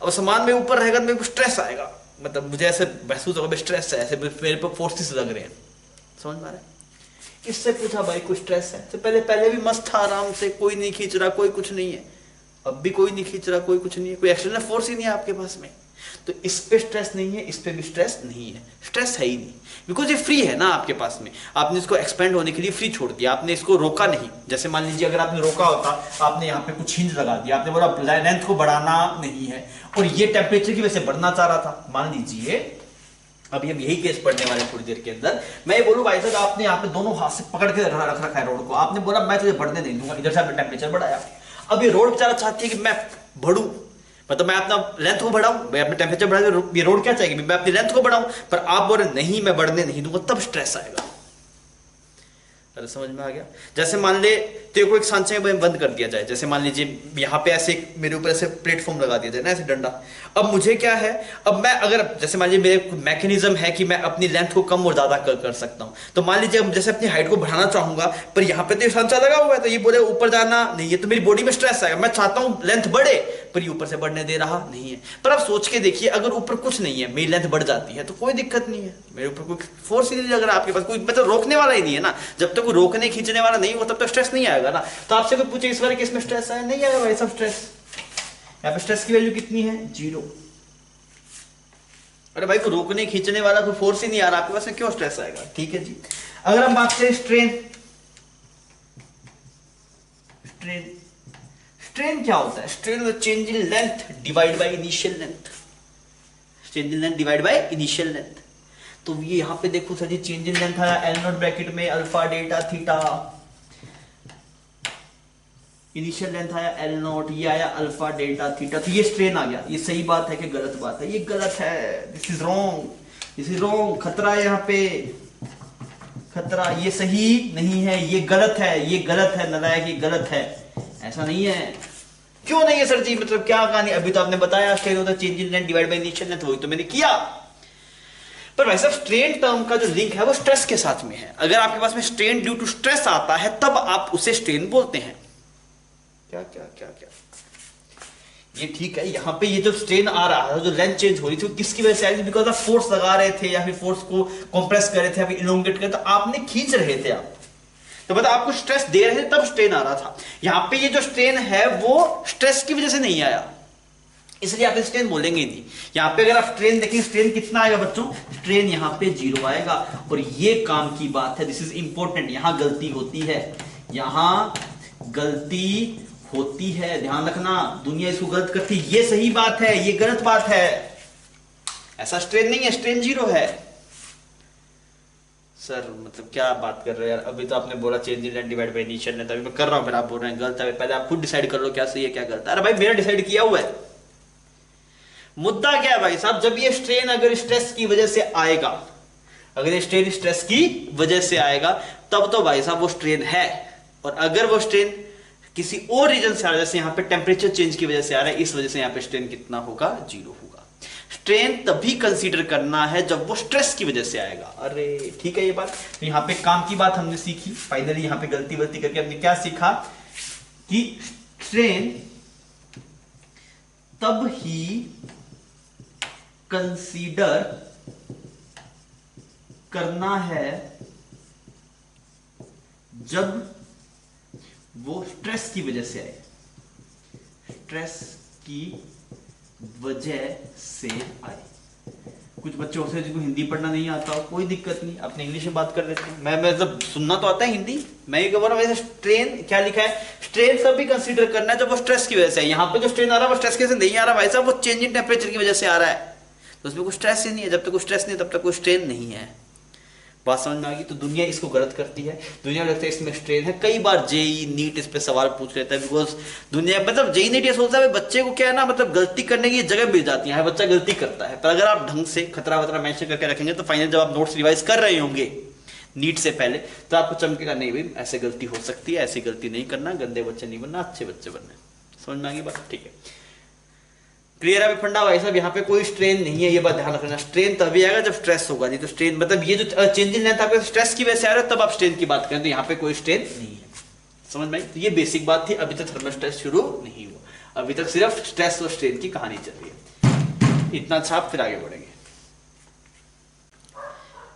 S1: अब सामान में ऊपर रहेगा तो मेरे को स्ट्रेस आएगा, मतलब मुझे ऐसे महसूस होगा स्ट्रेस है, ऐसे मेरे पर फोर्सेस लग रहे हैं। समझ में आ रहा है? इससे पूछा भाई कोई स्ट्रेस है, तो पहले भी मस्त था, आराम से, कोई नहीं खींच रहा, कोई कुछ नहीं है। अब भी कोई नहीं खींच रहा, कोई कुछ नहीं है, कोई एक्सटर्नल फोर्स ही नहीं है आपके पास में, तो इस पे स्ट्रेस नहीं है, इस पे भी स्ट्रेस नहीं है, स्ट्रेस है ही नहीं, बिकॉज ये फ्री है ना आपके पास में। आपने इसको एक्सपेंड होने के लिए फ्री छोड़ दिया, आपने इसको रोका नहीं। जैसे मान लीजिए अगर आपने रोका होता, आपने यहाँ पे कुछ हिंज लगा दिया, आपने बोला लेंथ को बढ़ाना नहीं है और ये टेम्परेचर की वजह से बढ़ना चाह रहा था, मान लीजिए अभी हम यही केस पढ़ने वाले थोड़ी देर के अंदर। मैं ये बोलूं भाई साहब आपने यहाँ पे दोनों हाथ से पकड़ के रख रखा है रोड को, आपने बोला मैं तुझे बढ़ने नहीं दूंगा, इधर से आपने टेम्परेचर बढ़ाया। अब ये रोड बेचारा चाहती है कि मैं बढ़ूं, मतलब मैं अपना लेंथ को बढ़ाऊं, मैं अपने टेम्परेचर बढ़ा, ये रोड क्या चाहेगी, मैं अपनी लेंथ को बढ़ाऊं, पर आप बोल रहे नहीं मैं बढ़ने नहीं दूंगा, तब स्ट्रेस आएगा। अरे समझ में आ गया? जैसे मान ले तेरे को एक सांचे में बंद कर दिया जाए, जैसे मान लीजिए यहाँ पे ऐसे मेरे ऊपर ऐसे प्लेटफॉर्म लगा दिया जाए ना, ऐसे डंडा। अब मुझे क्या है, अब मैं अगर जैसे मान लीजिए मेरे मैकेनिज्म है कि मैं अपनी लेंथ को कम और ज्यादा कर सकता हूँ, तो मान लीजिए अब जैसे अपनी हाइट को बढ़ाना चाहूंगा, पर यहाँ पे तो सांचा लगा हुआ है, तो ये बोले ऊपर जाना नहीं है, तो मेरी बॉडी में स्ट्रेस आएगा। मैं चाहता हूँ लेंथ बढ़े, पर ये ऊपर से बढ़ने दे रहा नहीं है। पर आप सोच के देखिए, अगर ऊपर कुछ नहीं है, मेरी लेंथ बढ़ जाती है तो कोई दिक्कत नहीं है, मेरे ऊपर कोई फोर्स ही नहीं लग रहा, आपके पास कोई मतलब रोकने वाला ही नहीं है ना। जब तक कोई रोकने खींचने वाला नहीं हो तब तक स्ट्रेस नहीं आएगा ना। तो आपसे कोई पूछे इस वाले केस में स्ट्रेस आया, नहीं आएगा भाई सब स्ट्रेस। यहाँ पे स्ट्रेस की वैल्यू कितनी है, 0। अरे भाई को रोकने खींचने वाला कोई फोर्स ही नहीं आ रहा आपके पास में, क्यों स्ट्रेस आएगा? ठीक है जी। अगर हम बात करें स्ट्रेन क्या होता है? Strain change in length divide by initial length, change in length divide by initial length. तो ये यहां पे देखो सर जी, चेंज इन लेंथ आया एल नॉट ब्रैकेट में alpha delta theta, initial length आया एल नॉट, ये आया अल्फा डेल्टा थीटा, तो ये स्ट्रेन आ गया। ये सही बात है कि गलत बात है? ये गलत है, दिस इज रॉन्ग, खतरा है यहाँ पे, खतरा, ये सही नहीं है, ये गलत है नालायक, ये गलत है, ऐसा नहीं है। क्यों नहीं है सर जी, मतलब क्या कहानी? अभी तो आपने बताया स्ट्रेन होता है change in length divide by initial length, वही तो मैंने किया। पर भाई साहब स्ट्रेन टर्म का जो लिंक है वो स्ट्रेस के साथ में है। अगर आपके पास में स्ट्रेन ड्यू टू स्ट्रेस आता है तब आप उसे स्ट्रेन बोलते हैं। क्या क्या क्या क्या ये ठीक है। यहाँ पे ये जो स्ट्रेन आ रहा है, जो लेंथ चेंज हो रही थी, किसकी वजह से आई थी? बिकॉज आप फोर्स लगा रहे थे या फिर फोर्स को कंप्रेस कर रहे थे या फिर इलोंगेट कर रहे थे, तो आपने खींच रहे थे आप, तो मतलब आपको स्ट्रेस दे रहे थे तब स्ट्रेन आ रहा था। यहाँ पे ये जो स्ट्रेन है वो स्ट्रेस की वजह से नहीं आया, इसलिए आप स्ट्रेन बोलेंगे नहीं। यहाँ पे अगर आप स्ट्रेन देखेंगे, स्ट्रेन कितना आएगा बच्चों? स्ट्रेन यहाँ पे 0 आएगा। और ये काम की बात है, दिस इज इंपॉर्टेंट। यहाँ गलती होती है, यहाँ गलती होती है, ध्यान रखना। दुनिया इसको गलत करती है, ये सही बात है, ये गलत बात है। ऐसा स्ट्रेन नहीं है, स्ट्रेन 0 है। सर मतलब क्या बात कर रहे हो यार, अभी तो आपने बोला change in length divide by initial length, अभी मैं कर रहा हूँ, फिर आप बोल रहे हैं गलत है। पहले आप खुद डिसाइड कर लो क्या सही है क्या गलत है। अरे भाई मेरा डिसाइड किया हुआ है। मुद्दा क्या है भाई साहब, जब ये स्ट्रेन अगर स्ट्रेस की वजह से आएगा, अगर ये स्ट्रेन स्ट्रेस की वजह से आएगा, तब तो भाई साहब वो स्ट्रेन है। और अगर वो स्ट्रेन किसी और रीजन से आ रहा है, जैसे यहां पे टेम्परेचर चेंज की वजह से आ रहा है, इस वजह से यहां पे स्ट्रेन कितना होगा, 0 होगा। स्ट्रेन तभी कंसीडर करना है जब वो स्ट्रेस की वजह से आएगा। अरे ठीक है ये बात। तो यहां पे काम की बात हमने सीखी, फाइनली यहां पे गलती वलती करके हमने क्या सीखा कि स्ट्रेन तब ही कंसीडर करना है जब वो स्ट्रेस की वजह से आए, स्ट्रेस की वजह से आए। कुछ बच्चे होते हैं जिनको हिंदी पढ़ना नहीं आता हो, कोई दिक्कत नहीं, अपने इंग्लिश में बात कर लेते हैं। मैं मतलब सुनना तो आता है हिंदी, मैं ये कह रहा हूं वैसे स्ट्रेन क्या लिखा है, स्ट्रेन तभी कंसीडर करना है जब वो स्ट्रेस की वजह से है। यहाँ पे जो स्ट्रेन आ रहा है वो स्ट्रेस की वजह से नहीं आ रहा भाई साहब, वो चेंज इन टेम्परेचर की वजह से आ रहा है। तो उसमें कोई स्ट्रेस ही नहीं है। जब तक कोई स्ट्रेस नहीं है तब तक कोई स्ट्रेन नहीं है। बात समझ में आ गई। तो दुनिया इसको गलत करती है, दुनिया लगता है इसमें स्ट्रेन है। कई बार जेई नीट इस पे सवाल पूछ लेता है, बिकॉज दुनिया मतलब जेई नीट ये सोचता है बच्चे को क्या है ना, मतलब गलती करने की जगह मिल जाती है, बच्चा गलती करता है। पर अगर आप ढंग से खतरा वतरा मेंशन करके रखेंगे तो फाइनल जब आप नोट्स रिवाइज कर रहे होंगे नीट से पहले, तो आपको चमकेगा नहीं भाई ऐसे गलती हो सकती है, ऐसी गलती नहीं करना, गंदे बच्चे नहीं बनना, अच्छे बच्चे बनना। समझ में आ गई बात? ठीक है, क्लियर है फंडा भाई साहब। यहाँ पे कोई स्ट्रेन नहीं है, ये बात ध्यान रखना। स्ट्रेन तभी आएगा जब स्ट्रेस होगा, नहीं तो स्ट्रेन मतलब ये जो चेंज इन लेंथ आपके स्ट्रेस की वजह से आ रहा है तब आप स्ट्रेन की बात करें, तो यहाँ पे कोई स्ट्रेन नहीं है। समझ में आई? तो ये बेसिक बात थी। अभी तक थर्मल स्ट्रेस शुरू नहीं हुआ, अभी तक सिर्फ स्ट्रेस और स्ट्रेन की कहानी चल रही है। इतना छाप फिर आगे बढ़ेंगे।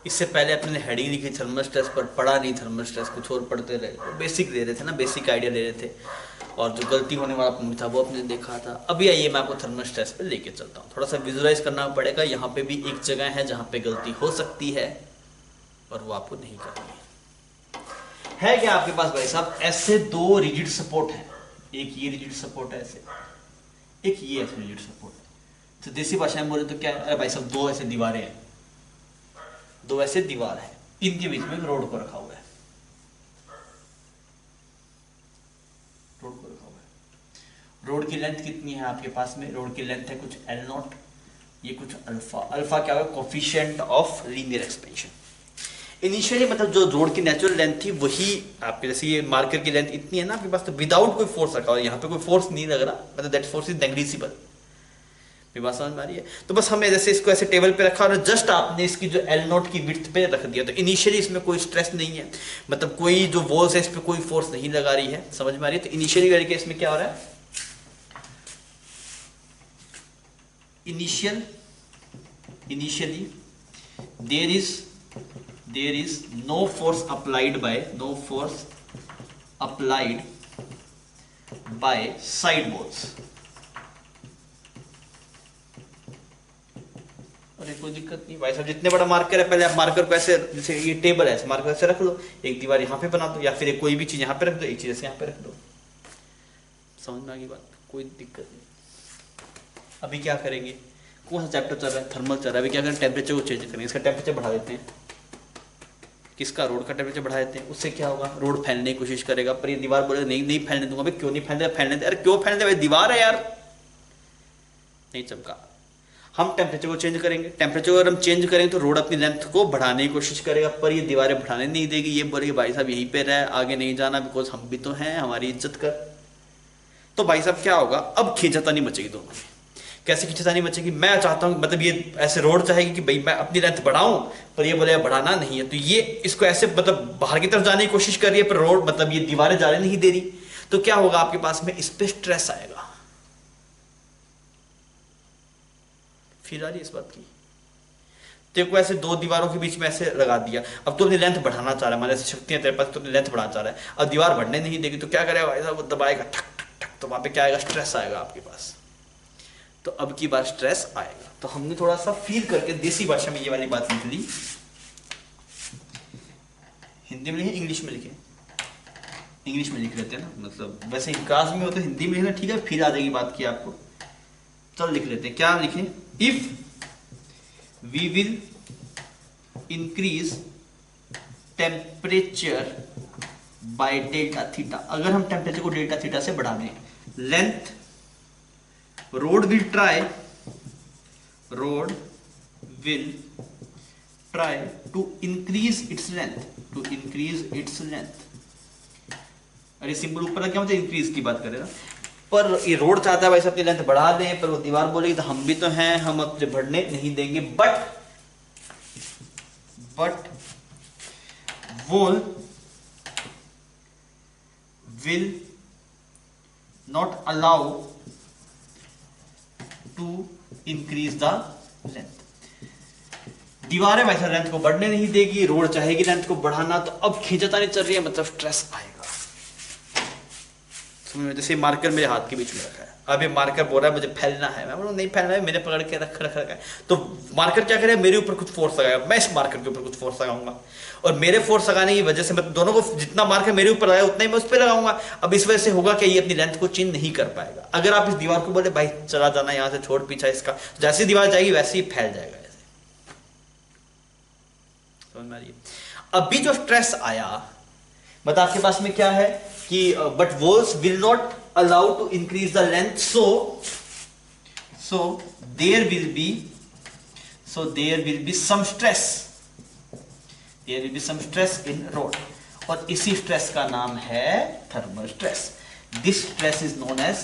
S1: इससे पहले अपने हेडिंग लिखी थर्मल स्ट्रेस पर, पढ़ा नहीं थर्मल स्ट्रेस, कुछ और पढ़ते रहे। बेसिक दे रहे थे ना, बेसिक आइडिया ले रहे थे, और जो गलती होने वाला पॉइंट था वो अपने देखा था। अभी आइए मैं आपको थर्मल स्ट्रेस पे लेके चलता हूँ। थोड़ा सा विजुअलाइज करना पड़ेगा। यहाँ पे भी एक जगह है जहाँ पे गलती हो सकती है और वो आपको नहीं करनी है क्या आपके पास भाई साहब? ऐसे दो रिजिड सपोर्ट है, एक ये रिजिड सपोर्ट है ऐसे, एक ये ऐसे रिजिड सपोर्ट है। तो देसी भाषा में बोले तो क्या है भाई साहब, दो ऐसे दीवारें हैं, दो ऐसे दीवार है, इनके बीच में रोड को रखा हुआ है, रोड को रखा हुआ है। रोड की लेंथ कितनी है आपके पास में? रोड की लेंथ है कुछ एल नॉट, ये कुछ अल्फा। अल्फा क्या है? Coefficient of linear expansion. Initially मतलब जो रोड की नेचुरल लेंथ थी वही आपके, जैसे ये मार्कर की लेंथ इतनी है ना आपके पास, तो विदाउट कोई फोर्स रखा हुआ है, यहाँ पे कोई फोर्स नहीं लग रहा, मतलब दैट फोर्स इज नेग्लिजिबल। बात समझ में आ रही है? तो बस हमने जैसे इसको ऐसे टेबल पे रखा और जस्ट आपने इसकी जो एल नोट की विड्थ पे रख दिया, तो इनिशियली इसमें कोई स्ट्रेस नहीं है, मतलब कोई जो वॉल्स है इस पे कोई फोर्स नहीं लगा रही है। समझ में आ रही है? तो इनिशियली करके इसमें क्या हो रहा है, initially there is no force applied by side walls। अरे कोई दिक्कत नहीं भाई साहब, जितने बड़ा मार्कर है पहले आप मार्कर को ऐसे, जैसे ये टेबल है, मार्कर ऐसे रख लो, एक दीवार यहाँ पे बना दो, या फिर कोई भी चीज यहाँ पे रख दो, एक चीज ऐसे यहाँ पे रख दो। समझ में आ गई बात? कोई दिक्कत नहीं। अभी क्या करेंगे, कौन सा चैप्टर चल रहा है? थर्मल चल रहा है। अभी क्या करें, टेम्परेचर को चेंज करेंगे, इसका टेम्परेचर बढ़ा देते हैं। किसका? रोड का टेम्परेचर बढ़ा देते हैं। उससे क्या होगा, रोड फैलने की कोशिश करेगा, पर ये दीवार बोले नहीं फैलने दूंगा। भाई क्यों नहीं फैलने? फैलने दे। अरे क्यों फैलने दे भाई, दीवार है यार। नहीं चमका। हम टेम्परेचर को चेंज करेंगे, टेम्परेचर अगर हम चेंज करेंगे तो रोड अपनी लेंथ को बढ़ाने की कोशिश करेगा, पर ये दीवारें बढ़ाने नहीं देगी। ये बोलेगी भाई साहब यहीं पे रह, आगे नहीं जाना, बिकॉज हम भी तो हैं, हमारी इज्जत कर। तो भाई साहब क्या होगा, अब खींचातानी मचेगी दोनों में। कैसे खींचातानी मचेगी? मैं चाहता हूँ मतलब ये ऐसे रोड चाहेगी कि भाई मैं अपनी लेंथ बढ़ाऊं, पर ये बोले बढ़ाना नहीं है, तो ये इसको ऐसे मतलब बाहर की तरफ जाने की कोशिश कर रही है, पर रोड मतलब ये दीवारें जाने नहीं दे रही। तो क्या होगा आपके पास में, इस पे स्ट्रेस आएगा। फिर आ रही है इस बात की? तेरे को ऐसे दो दीवारों के बीच में ऐसे लगा दिया, अब तो अपनी लेंथ बढ़ाना चाह रहा है, मतलब शक्तियां तेरे पास, तो अपनी लेंथ बढ़ाना चाह रहा है, अब दीवार बढ़ने नहीं देगी, तो क्या करेगा भाई साहब, वो दबाएगा ठक ठक ठक, तो वहां पे क्या आएगा, स्ट्रेस आएगा आपके पास। तो अब की बार स्ट्रेस आएगा। तो हमने थोड़ा सा फील करके देसी भाषा में ये वाली बात लिख ली। हिंदी में लिखे, इंग्लिश में लिखे? इंग्लिश में लिख लेते हैं ना, मतलब वैसे क्लास में हो तो हिंदी में लिखना ठीक है, फिर आ जाएगी बात की आपको। चल लिख लेते हैं, क्या लिखें, if we will increase temperature by delta theta, अगर हम टेम्परेचर को डेल्टा थीटा से बढ़ा दें, length rod will try to increase its length, अरे सिंपल ऊपर क्या मतलब इंक्रीज की बात करें ना, पर ये रोड चाहता है भाई अपनी लेंथ बढ़ा दें, पर वो दीवार बोलेगी तो हम भी तो हैं, हम अपने बढ़ने नहीं देंगे, but wall will not allow to increase the length, दीवारें वैसा लेंथ को बढ़ने नहीं देगी, रोड चाहेगी लेंथ को बढ़ाना, तो अब खींचतानी चल रही है, मतलब स्ट्रेस आएगा। समझ में, जैसे मार्कर मेरे हाथ के बीच में रखा है, अब ये मार्कर बोल रहा है मुझे फैलना है, मैं बोलूँ नहीं फैलना है, मैंने पकड़ के रखा है, तो मार्कर क्या करेगा, मेरे ऊपर कुछ फोर्स लगाएगा, मैं इस मार्कर के ऊपर कुछ फोर्स लगाऊंगा, और मेरे फोर्स लगाने की वजह से मैं दोनों को, जितना मार्कर मेरे ऊपर लगाया उतना ही मैं उस पर लगाऊंगा। अब इस वजह से होगा कि ये अपनी लेंथ को चेंज नहीं कर पाएगा। अगर आप इस दीवार को बोले भाई चला जाना यहाँ से, छोड़ पीछा इसका, जैसी दीवार जाएगी वैसे ही फैल जाएगा, ऐसे समझ में आ रही है। अभी जो स्ट्रेस आया, मतलब आपके पास में क्या है कि but walls will not allow to increase the length, so there will be some stress in rod, और इसी स्ट्रेस का नाम है thermal stress. This stress is known as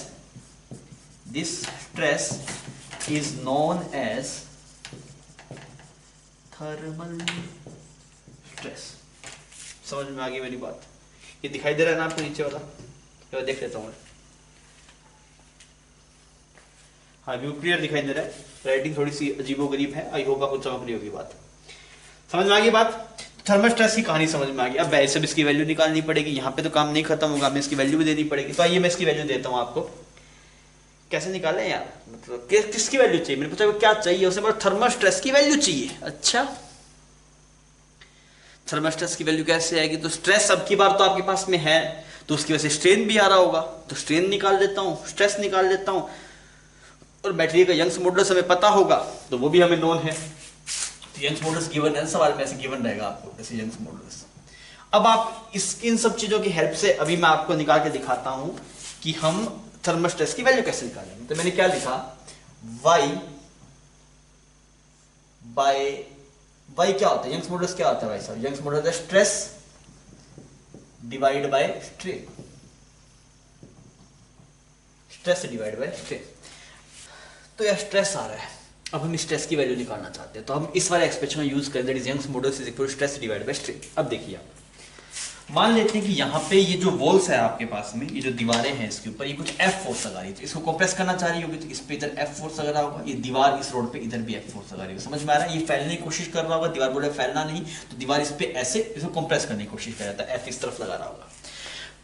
S1: thermal stress. समझ में आ गई मेरी बात? ये दिखाई दे रहा है ना आपको नीचे वाला, तो देख लेता हूं मैं। हाँ व्यू क्लियर दिखाई दे रहा है, राइटिंग थोड़ी सी अजीबोगरीब है, आई होप आपको समझ रही होगी बात। समझ में आ गई बात? थर्मल स्ट्रेस की कहानी समझ में आ गई। अब वैसे भी इसकी वैल्यू निकालनी पड़ेगी, यहाँ पे तो काम नहीं खत्म होगा, हमें इसकी वैल्यू भी देनी पड़ेगी। तो आइए मैं इसकी वैल्यू देता हूँ आपको। कैसे निकालें यार, मतलब किसकी वैल्यू चाहिए? मैंने पूछा क्या चाहिए, उसने बोला थर्मल स्ट्रेस की वैल्यू चाहिए। अच्छा थर्मल स्ट्रेस की वैल्यू कैसे आएगी? तो स्ट्रेस अब की बार तो आपके पास में है, तो उसकी वजह से स्ट्रेन भी आ रहा होगा, तो स्ट्रेन निकाल देता हूँ, स्ट्रेस निकाल देता हूँ, और बैटरी का यंग्स मॉडुलस हमें पता होगा, तो वो भी हमें नोन है। यंग्स मॉडुलस गिवन है, सवाल में ऐसे गिवन रहेगा आपको ऐसे यंग्स मॉडुलस। अब आप इन सब चीजों की हेल्प से अभी मैं आपको निकाल के दिखाता हूं कि हम थर्मल स्ट्रेस की वैल्यू कैसे निकालेंगे। तो मैंने क्या लिखा, y क्या होता है, यंग्स मॉडुलस क्या होता है भाई साहब? Young's modulus stress divide by strain, stress divide by strain. तो यह स्ट्रेस आ रहा है, अब हम स्ट्रेस की वैल्यू निकालना चाहते हैं, तो हम इस वाले एक्सप्रेशन यूज करें, that is Young's modulus is equal to stress divide by strain. अब देखिए आप मान लेते हैं कि यहाँ पे ये जो वॉल्स है आपके पास में, ये जो दीवारें हैं इसके ऊपर, ये कुछ F फोर्स लगा रही है, तो इसको कंप्रेस करना चाह रही होगी, तो इस पे इधर F फोर्स लगा रहा होगा, ये दीवार इस रोड पे इधर भी F फोर्स लगा रही होगी। समझ में आ रहा है? ये फैलने की कोशिश कर रहा होगा, दीवार बोले फैलना नहीं, तो दीवार इस पे ऐसे इसको कंप्रेस करने की कोशिश कर रहा था, F इस तरफ लगा रहा होगा।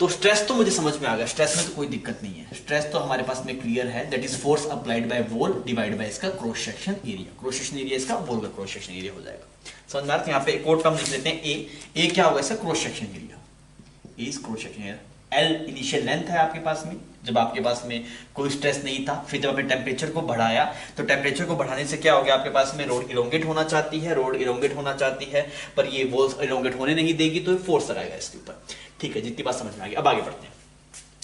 S1: तो स्ट्रेस तो मुझे समझ में आ गया, स्ट्रेस में तो कोई दिक्कत नहीं है, स्ट्रेस तो हमारे पास में क्लियर है, that is force applied by wall divide by इसका cross section area. Cross section area इसका वॉल का क्रॉस सेक्शन एरिया हो जाएगा। समझ में आ रहा है? यहाँ पे कोड का हम लिख लेते हैं ए क्या होगा इसका क्रॉस सेक्शन एरिया, इस cross section area. L initial length है आपके पास में, जब आपके पास में कोई स्ट्रेस नहीं था, फिर जब आपने टेम्परेचर को बढ़ाया, तो टेम्परेचर को बढ़ाने से क्या हो गया आपके पास में, रोड इलोंगेट होना चाहती है, पर ये वॉल्स इलोंगेट होने नहीं देगी, तो फोर्स लगाएगा इसके ऊपर। ठीक है, जितनी बात समझ में आ गई। अब आगे बढ़ते हैं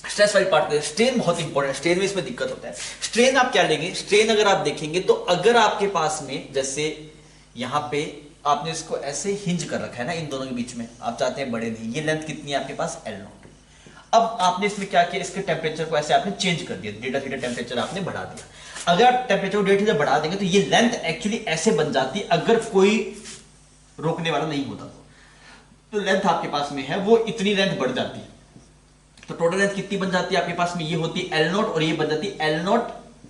S1: स्ट्रेस वाली पार्ट पे। स्ट्रेन बहुत इंपॉर्टेंट है, स्ट्रेन में इसमें दिक्कत होता है। स्ट्रेन आप क्या लेंगे, स्ट्रेन अगर आप देखेंगे तो अगर आपके पास में जैसे यहाँ पे आपने इसको ऐसे हिंज कर रखा है ना, इन दोनों के बीच में आप चाहते हैं बड़े नहीं, ये लेंथ कितनी है आपके पास L0। अब आपने इसमें क्या किया, इसके टेम्परेचर को ऐसे आपने चेंज कर दिया, डेटा थीटा टेम्परेचर आपने बढ़ा दिया। अगर आप टेम्परेचर को डेटा थीटा बढ़ा देंगे तो ये लेंथ एक्चुअली ऐसे बन जाती, अगर कोई रोकने वाला नहीं होता तो लेंथ आपके पास में है वो इतनी लेंथ बढ़ जाती है। तो टोटल लेंथ कितनी बन जाती है आपके पास में, ये होती है L0 और ये बन जाती है L0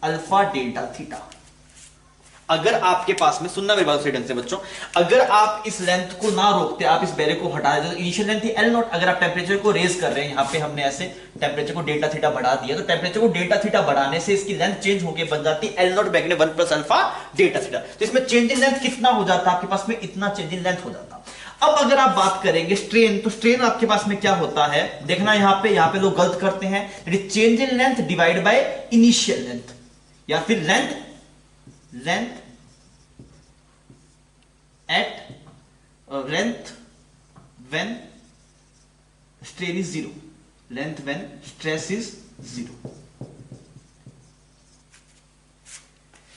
S1: अल्फा डेल्टा थीटा। अगर आपके पास में, सुनना मेरी बात सही ढंग से बच्चों, अगर आप इस लेंथ को ना रोकते, आप इस बैरियर को हटा देते, तो इनिशियल लेंथ थी L0, अगर आप टेम्परेचर को रेज कर रहे हैं, यहाँ पे हमने ऐसे टेम्परेचर को डेल्टा थीटा बढ़ा दिया, तो टेम्परेचर को डेल्टा थीटा बढ़ाने से इसकी लेंथ चेंज होकर बन जाती है L0 बैगने 1 plus alpha delta theta. तो इसमें चेंज इन लेंथ कितना हो जाता है आपके पास में, इतना चेंज इन लेंथ हो जाता। अब अगर आप बात करेंगे स्ट्रेन, तो स्ट्रेन आपके पास में क्या होता है, देखना यहाँ पे लोग गलत करते हैं, change in length divide by initial length, या फिर length when strain is zero, length when stress is zero.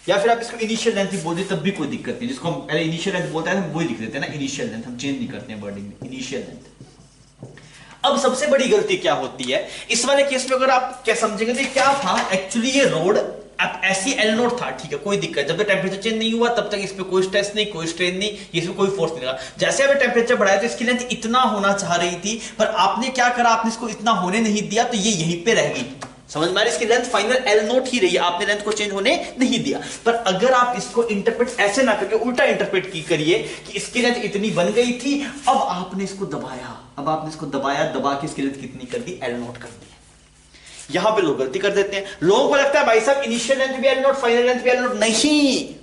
S1: या फिर आप इसको इनिशियल लेंथ भी बोल दें तब भी कोई दिक्कत नहीं, जिसको हम पहले इनिशियल लेंथ बोलते हैं हम वही लिख देते हैं ना, इनिशियल लेंथ, हम चेंज नहीं करते हैं वर्डिंग में, इनिशियल लेंथ। अब सबसे बड़ी गलती क्या होती है इस वाले केस में, अगर आप क्या समझेंगे तो क्या था एक्चुअली, ये रोड अब ऐसी एल नोट था, ठीक है, कोई दिक्कत, जब तक टेम्परेचर चेंज नहीं हुआ तब तक इस पे कोई स्ट्रेस नहीं, कोई स्ट्रेन नहीं, इसमें कोई फोर्स नहीं लगा। जैसे अभी टेम्परेचर बढ़ाया तो इसकी लेंथ इतना होना चाह रही थी, पर आपने क्या करा, आपने इसको इतना होने नहीं दिया तो ये यहीं पे रह गई। समझ में आ रही, इसकी लेंथ फाइनल एल नोट ही रही, आपने लेंथ को चेंज होने नहीं दिया। पर अगर आप इसको इंटरप्रेट ऐसे ना करके उल्टा इंटरप्रेट की करिए कि इसकी लेंथ इतनी बन गई थी, अब आपने इसको दबाया, अब आपने इसको दबाया, दबा के इसकी लेंथ कितनी कर दी, एल नोट कर दी। यहां पे लोग गलती कर देते हैं, लोगों को लगता है भाई साहब इनिशियल लेंथ भी एल नोट, फाइनल लेंथ भी एल नोट। नहीं,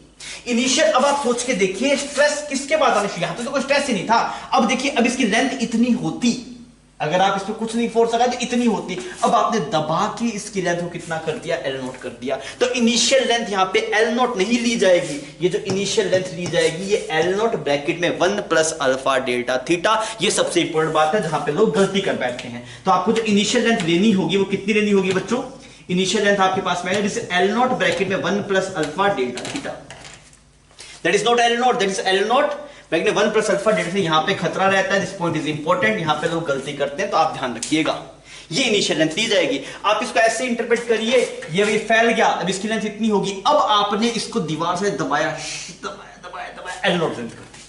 S1: इनिशियल, अब आप सोच के देखिए स्ट्रेस किसके बाद आने शुरू, यहां तो कोई स्ट्रेस ही नहीं था। अब देखिए, अब इसकी लेंथ इतनी होती, अगर आप इस पे कुछ नहीं फोर्स लगा तो इतनी होती, अब आपने दबा के इसकी लेंथ को कितना कर दिया, एल नोट कर दिया। तो इनिशियल लेंथ यहां पे एल नोट नहीं ली जाएगी, ये जो इनिशियल लेंथ ली जाएगी ये एल नोट ब्रैकेट में 1 प्लस अल्फा डेल्टा थीटा। ये सबसे इंपॉर्टेंट बात है जहां पे लोग गलती कर बैठते हैं। तो आपको जो इनिशियल लेंथ लेनी होगी वो कितनी लेनी होगी बच्चों, इनिशियल लेंथ आपके पास में है जिसे एल नोट ब्रैकेट में 1 plus alpha delta theta, that is naught L note, that is L nought bracket में 1 प्लस अल्फा डेल्टा। यहां पे खतरा रहता है, दिस पॉइंट इज इंपॉर्टेंट, यहां पे लोग गलती करते हैं तो आप ध्यान रखिएगा। ये इनिशियल लेंथ ली जाएगी, आप इसको ऐसे इंटरप्रेट करिए, ये फैल गया, अब इसकी लेंथ इतनी होगी, अब आपने इसको दीवार से दबाया दबाया दबाया दबाया, एल नोट लेंथ कर दी।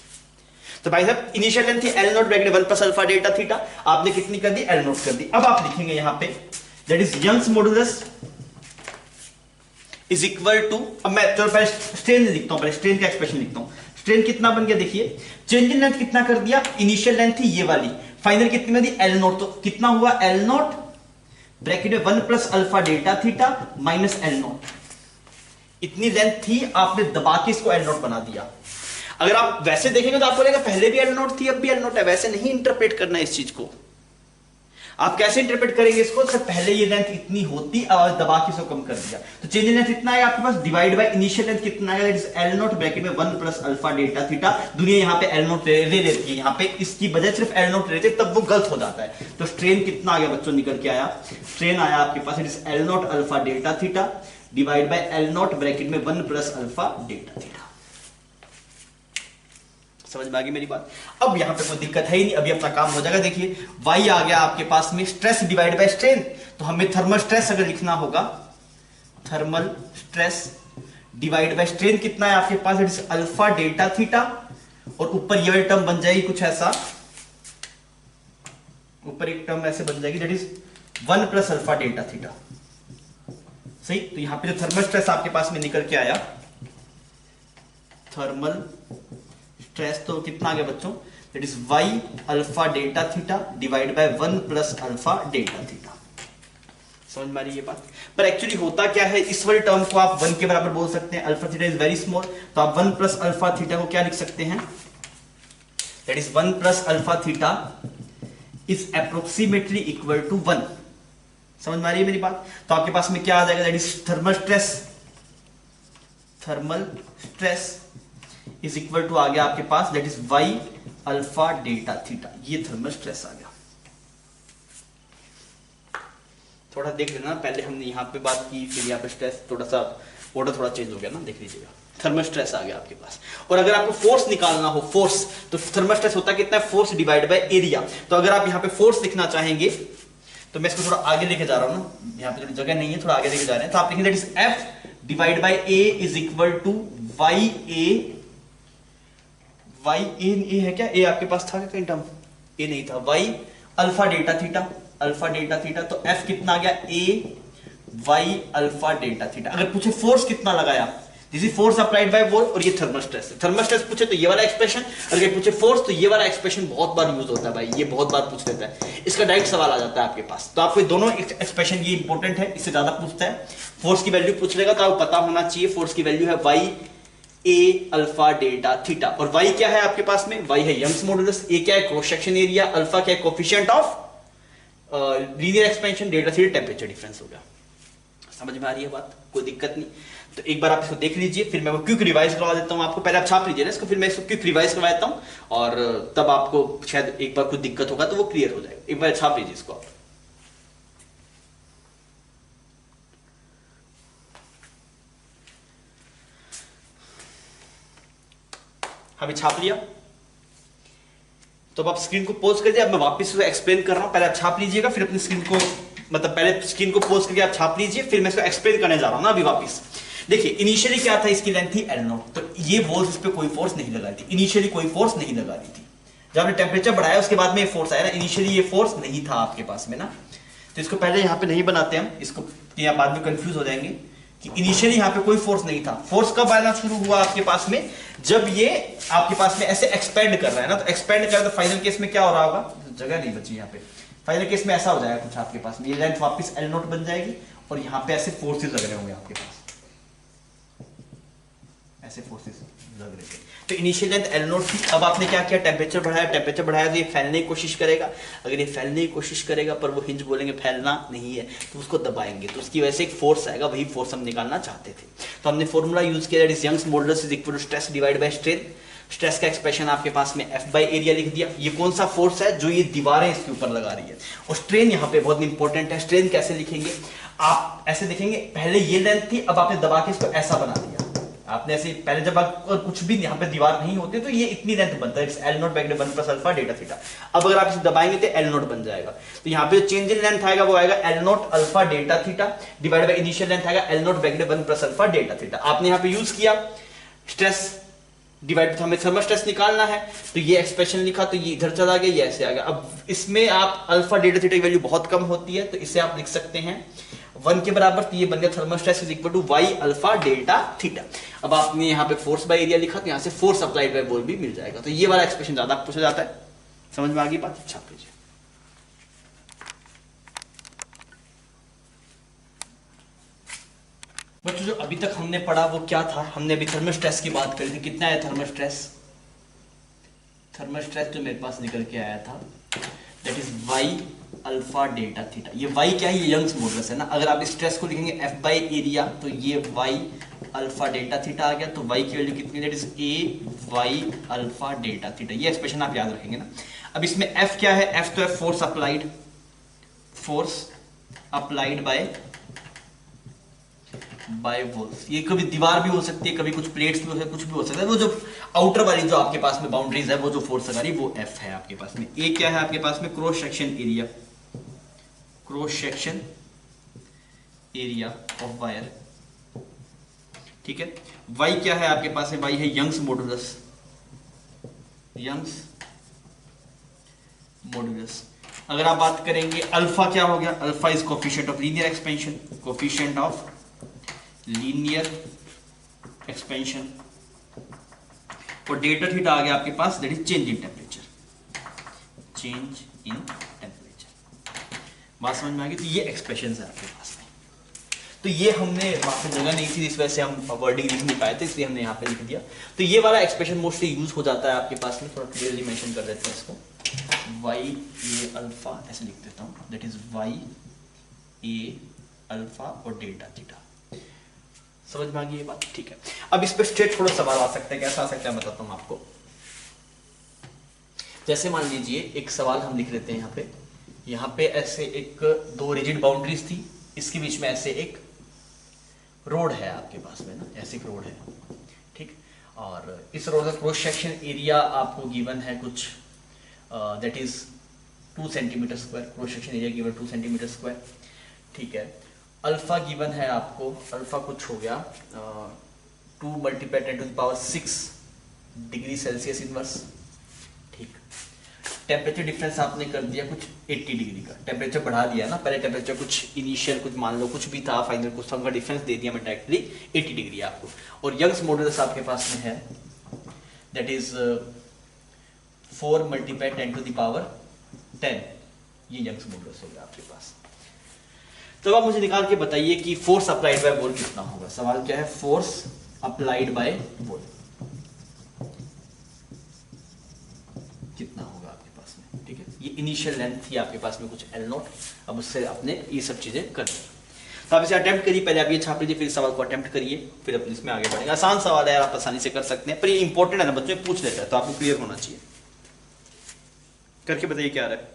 S1: तो भाई साहब इनिशियल लेंथ थी एल नोट ब्रैकेट में 1 प्लस अल्फा डेल्टा थीटा, आपने कितनी कर दी, एल नोट कर दी। अब आप लिखेंगे यहां पे that is Young's modulus is equal to, अब मैं चलो पहले स्ट्रेन लिखता हूं, पहले स्ट्रेन का एक्सप्रेशन लिखता हूं। स्ट्रेन कितना बन गया देखिए, चेंज इन लेंथ कितना कर दिया, इनिशियल लेंथ थी ये वाली, फाइनल कितनी में दी, एल नोट, तो कितना हुआ, एल नोट ब्रैकेट में 1 plus alpha delta theta minus L note. इतनी लेंथ थी, आपने दबा के इसको एल नोट बना दिया। अगर आप वैसे देखेंगे तो आपको लगेगा पहले भी एल नोट थी अब भी एल नोट है, वैसे नहीं इंटरप्रेट करना है इस चीज को। आप कैसे इंटरप्रेट करेंगे इसको, सर पहले ये लेंथ इतनी होती, अब दबा के इसको कम कर दिया, तो चेंज इन लेंथ इतना है आपके पास, डिवाइड बाय इनिशियल लेंथ कितना है, that is L nought bracket में 1 प्लस अल्फा डेल्टा थीटा। दुनिया यहां पे एल नोट ले लेती है, यहां पे इसकी बजाय सिर्फ एल नोट लेते, तब वो गलत हो जाता है। तो स्ट्रेन कितना आ गया बच्चों, निकल के आया, स्ट्रेन आया आपके पास, it is L nought alpha delta theta divide by L nought bracket में 1 प्लस अल्फा डेल्टा थीटा। समझ में आ गई मेरी बात। अब यहां पे कोई दिक्कत है ही नहीं, अभी अपना काम हो जाएगा। देखिए y आ गया आपके पास में स्ट्रेस डिवाइड बाय स्ट्रेन, तो हमें थर्मल स्ट्रेस अगर लिखना होगा, thermal stress divide by strain कितना है आपके पास, it is alpha delta theta, और ऊपर ये वाली टर्म बन जाएगी कुछ ऐसा, ऊपर एक टर्म ऐसे बन जाएगी that is 1 plus alpha delta theta. सही, तो यहां पे जो थर्मल स्ट्रेस आपके पास में निकल के आया, थर्मल स्ट्रेस तो कितना आ गया बच्चों, that is y alpha delta theta divide by 1 plus alpha delta theta. समझ में आ रही ये बात। पर एक्चुअली होता क्या है, इस वाली टर्म को आप 1 के बराबर बोल सकते हैं, alpha theta is very small, तो आप 1 प्लस अल्फा थीटा को क्या लिख सकते हैं, that is 1 plus alpha theta is approximately equal to 1। समझ में आ रही है मेरी बात। तो आपके पास में क्या आ जाएगा, that is thermal stress, thermal stress is equal to आ गया आपके पास that is y alpha delta theta, ये थर्मल स्ट्रेस आ गया। थोड़ा देख लेना, पहले हमने यहां पे बात की, फिर यहां पे स्ट्रेस, थोड़ा सा ऑर्डर थोड़ा चेंज हो गया ना, देख लीजिएगा। थर्मल स्ट्रेस आ गया आपके पास, और अगर आपको फोर्स निकालना हो, फोर्स, तो थर्मल स्ट्रेस होता कितना है, फोर्स डिवाइड बाय एरिया। तो अगर आप यहां पे फोर्स लिखना चाहेंगे तो मैं इसको थोड़ा आगे लेके जा रहा हूं ना, यहां पे थोड़ी जगह नहीं है, थोड़ा आगे लेके जा रहे हैं, तो आप लिखेंगे that is F divide by A is equal to y a है क्या, a आपके पास था क्या कहीं टर्म, a नहीं था, y alpha delta theta, alpha delta theta, तो F कितना आ गया, a y alpha delta theta. अगर पूछे फोर्स कितना लगाया, this is force applied by wall, और ये थर्मल स्ट्रेस है। थर्मल स्ट्रेस पूछे तो ये वाला एक्सप्रेशन, अगर पूछे फोर्स तो ये वाला एक्सप्रेशन बहुत बार यूज होता है भाई, ये बहुत बार पूछ लेता है, इसका डायरेक्ट सवाल आ जाता है आपके पास। तो आपको दोनों एक्सप्रेशन ये इंपॉर्टेंट है, इससे ज्यादा पूछता है। फोर्स की वैल्यू पूछ लेगा तो आपको पता होना चाहिए, फोर्स की वैल्यू है y a alpha delta theta, और y क्या है आपके पास में, y है यंग्स मॉडुलस, a क्या है क्रॉस सेक्शन एरिया, अल्फा क्या है coefficient of linear expansion, delta theta temperature difference हो गया। समझ में आ रही है बात, कोई दिक्कत नहीं। तो एक बार आप इसको देख लीजिए, फिर मैं वो क्विक रिवाइज करवा देता हूँ आपको। पहले आप छाप लीजिए ना इसको, फिर मैं इसको क्विक रिवाइज करवा देता हूँ और तब आपको शायद एक बार कुछ दिक्कत होगा तो वो क्लियर हो जाएगा। एक बार छाप लीजिए इसको आप। हमें छाप लिया तो अब आप स्क्रीन को पॉज कर दिए। अब मैं वापस एक्सप्लेन कर रहा हूं, पहले आप छाप लीजिएगा, फिर अपनी स्क्रीन को मतलब पहले स्क्रीन को पॉज करके आप छाप लीजिए, फिर मैं इसको एक्सप्लेन करने जा रहा हूं ना अभी वापस। देखिए इनिशियली क्या था, इसकी लेंथ थी L0, तो ये बॉल्स इस पे कोई फोर्स नहीं लगा रही थी, इनिशियली कोई फोर्स नहीं लगा रही थी। जब आपने टेम्परेचर बढ़ाया उसके बाद में ये फोर्स आया ना, इनिशियली ये फोर्स नहीं था आपके पास में ना। तो इसको पहले यहाँ पे नहीं बनाते हम इसको, यहाँ बाद में कंफ्यूज हो जाएंगे कि इनिशियली यहाँ पे कोई फोर्स नहीं था। फोर्स कब आना शुरू हुआ आपके पास में, जब ये आपके पास में ऐसे एक्सपेंड कर रहा है ना, तो एक्सपेंड कर रहा है तो फाइनल केस में क्या हो रहा होगा, जगह नहीं बची यहाँ पे, फाइनल केस में ऐसा हो जाएगा कुछ आपके पास में, ये लेंथ वापस L0 बन जाएगी और यहाँ पे ऐसे फोर्सेस लग रहे होंगे आपके पास, ऐसे फोर्सेस लग रहे थे। तो इनिशियल लेंथ L0 थी। अब आपने क्या किया, टेम्परेचर बढ़ाया, टेम्परेचर बढ़ाया तो ये फैलने की कोशिश करेगा। अगर ये फैलने की कोशिश करेगा पर वो हिंज बोलेंगे फैलना नहीं है, तो उसको दबाएंगे, तो उसकी वजह से एक फोर्स आएगा, वही फोर्स हम निकालना चाहते थे। तो हमने फॉर्मूला यूज किया, that is Young's modulus is equal to stress divide by strain. Stress का एक्सप्रेशन आपके पास में F बाई एरिया लिख दिया। ये कौन सा फोर्स है, जो ये दीवारें इसके ऊपर लगा रही है। और स्ट्रेन यहाँ पे बहुत इंपॉर्टेंट है। स्ट्रेन कैसे लिखेंगे, आप ऐसे देखेंगे, पहले ये लेंथ थी, अब आपने दबा के इसको ऐसा बना दिया। आपने ऐसे पहले जब आप कुछ भी यहाँ पे दीवार नहीं होते तो ये इतनी लेंथ बनता है, L0 back 1 plus alpha data theta. अब अगर आप इसे दबाएंगे तो L0 बन जाएगा। तो यहाँ पे जो चेंज इन लेंथ आएगा वो आएगा L0 alpha data theta divide by initial length आएगा L0 back 1 plus alpha data theta. आपने यहाँ पे यूज किया स्ट्रेस डिवाइड, हमें थर्मल स्ट्रेस निकालना है, तो ये एक्सप्रेशन लिखा, तो ये इधर चला गया, ये ऐसे आ गया। अब इसमें आप अल्फा डेटा थीटा की वैल्यू बहुत कम होती है, तो इसे आप लिख सकते हैं 1 के बराबर, तो ये बन गया thermal stress is equal to Y alpha delta theta. अब आपने यहाँ पे फोर्स बाय एरिया लिखा, तो यहाँ से फोर्स अप्लाइड बाय वॉल्यूम भी मिल जाएगा। तो ये वाला एक्सप्रेशन ज्यादा पूछा जाता है, समझ में आ गई बात, छाप लीजिए। बच्चों जो अभी तक हमने पढ़ा वो क्या था, हमने अभी थर्मल स्ट्रेस की बात करी थी। कितना है थर्मल स्ट्रेस, थर्मल स्ट्रेस जो मेरे पास निकल के आया था that is Y alpha delta theta. ये वाई क्या है, ये यंग्स मॉडुलस है ना। अगर आप स्ट्रेस को लिखेंगे F बाई एरिया, तो ये वाई अल्फा डेल्टा थीटा आ गया। तो वाई की वैल्यू कितनी, that is A Y alpha delta theta. ये एक्सप्रेशन आप याद रखेंगे ना। अब इसमें F क्या है, F तो है force applied, force applied bye walls. ये कभी दीवार भी हो सकती है, कभी कुछ प्लेट्स भी हो सकती है, कुछ भी हो सकता है। वो जो आउटर वाली जो आपके पास में बाउंड्रीज है, वो जो फोर्स लगा रही है वो F है आपके पास में। ए क्या है आपके पास में, cross section area, cross section area of wire, ठीक है। वाई क्या है आपके पास में, वाई है यंग्स मॉडुलस, यंग्स मॉडुलस। अगर आप बात करेंगे अल्फा क्या हो गया, alpha is coefficient of linear expansion, coefficient of linear expansion. और डेल्टा थीटा आ गया आपके पास, that is change in temperature, change in temperature. बात समझ में आ गई। तो ये एक्सप्रेशन है आपके पास में। तो ये हमने वहां पे जगह नहीं थी, इस वजह से हम वर्डिंग लिख नहीं पाए थे, इसलिए हमने यहाँ पे लिख दिया। तो ये वाला एक्सप्रेशन मोस्टली यूज हो जाता है आपके पास में। थोड़ा क्लियरली मेंशन कर देते हैं इसको, वाई ए अल्फा ऐसे लिख देता हूँ, that is Y A alpha और डेल्टा थीटा। समझ में आ गई ये बात, ठीक है। अब इस पे स्ट्रेट थोड़ा सवाल आ सकता है, कैसा आ सकता है बताता हूँ आपको। जैसे मान लीजिए एक सवाल हम लिख लेते हैं यहाँ पे ऐसे एक दो रिजिड बाउंड्रीज थी, इसके बीच में ऐसे एक रोड है आपके पास में ना, ऐसे एक रोड है, ठीक। और इस रोड का क्रॉस सेक्शन एरिया आपको गिवन है कुछ that is 2 centimetre square, cross section area given 2 centimetre square, ठीक है। अल्फा गिवन है आपको, अल्फा कुछ हो गया 2 multiply 10 to the power 6 degree Celsius inverse, ठीक। टेम्परेचर डिफरेंस आपने कर दिया कुछ 80 डिग्री का, टेम्परेचर बढ़ा दिया ना, पहले टेम्परेचर कुछ इनिशियल कुछ मान लो कुछ भी था, फाइनल कुछ का डिफरेंस दे दिया मैं डायरेक्टली 80 डिग्री आपको। और यंग्स मॉडुलस आपके पास में है that is 4 multiply 10 to the power 10, ये यंग्स मॉडुलस हो गया आपके पास। तो आप मुझे निकाल के बताइए कि फोर्स अप्लाइड बाय वॉल कितना होगा। सवाल क्या है, फोर्स अप्लाइड बाय वॉल कितना होगा आपके पास में, ठीक है। ये इनिशियल लेंथ थी आपके पास में कुछ L0, अब उससे आपने ये सब चीजें कर दी। तो आप इसे अटेम्प्ट करिए, पहले आप ये छाप लीजिए, फिर इस सवाल को अटेम्प्ट करिए, फिर अपने इसमें आगे बढ़ेंगे। आसान सवाल है, आप आसानी से कर सकते हैं, पर ये इंपॉर्टेंट है ना, बच्चों पूछ लेता है तो आपको क्लियर होना चाहिए। करके बताइए क्या आ रहा है।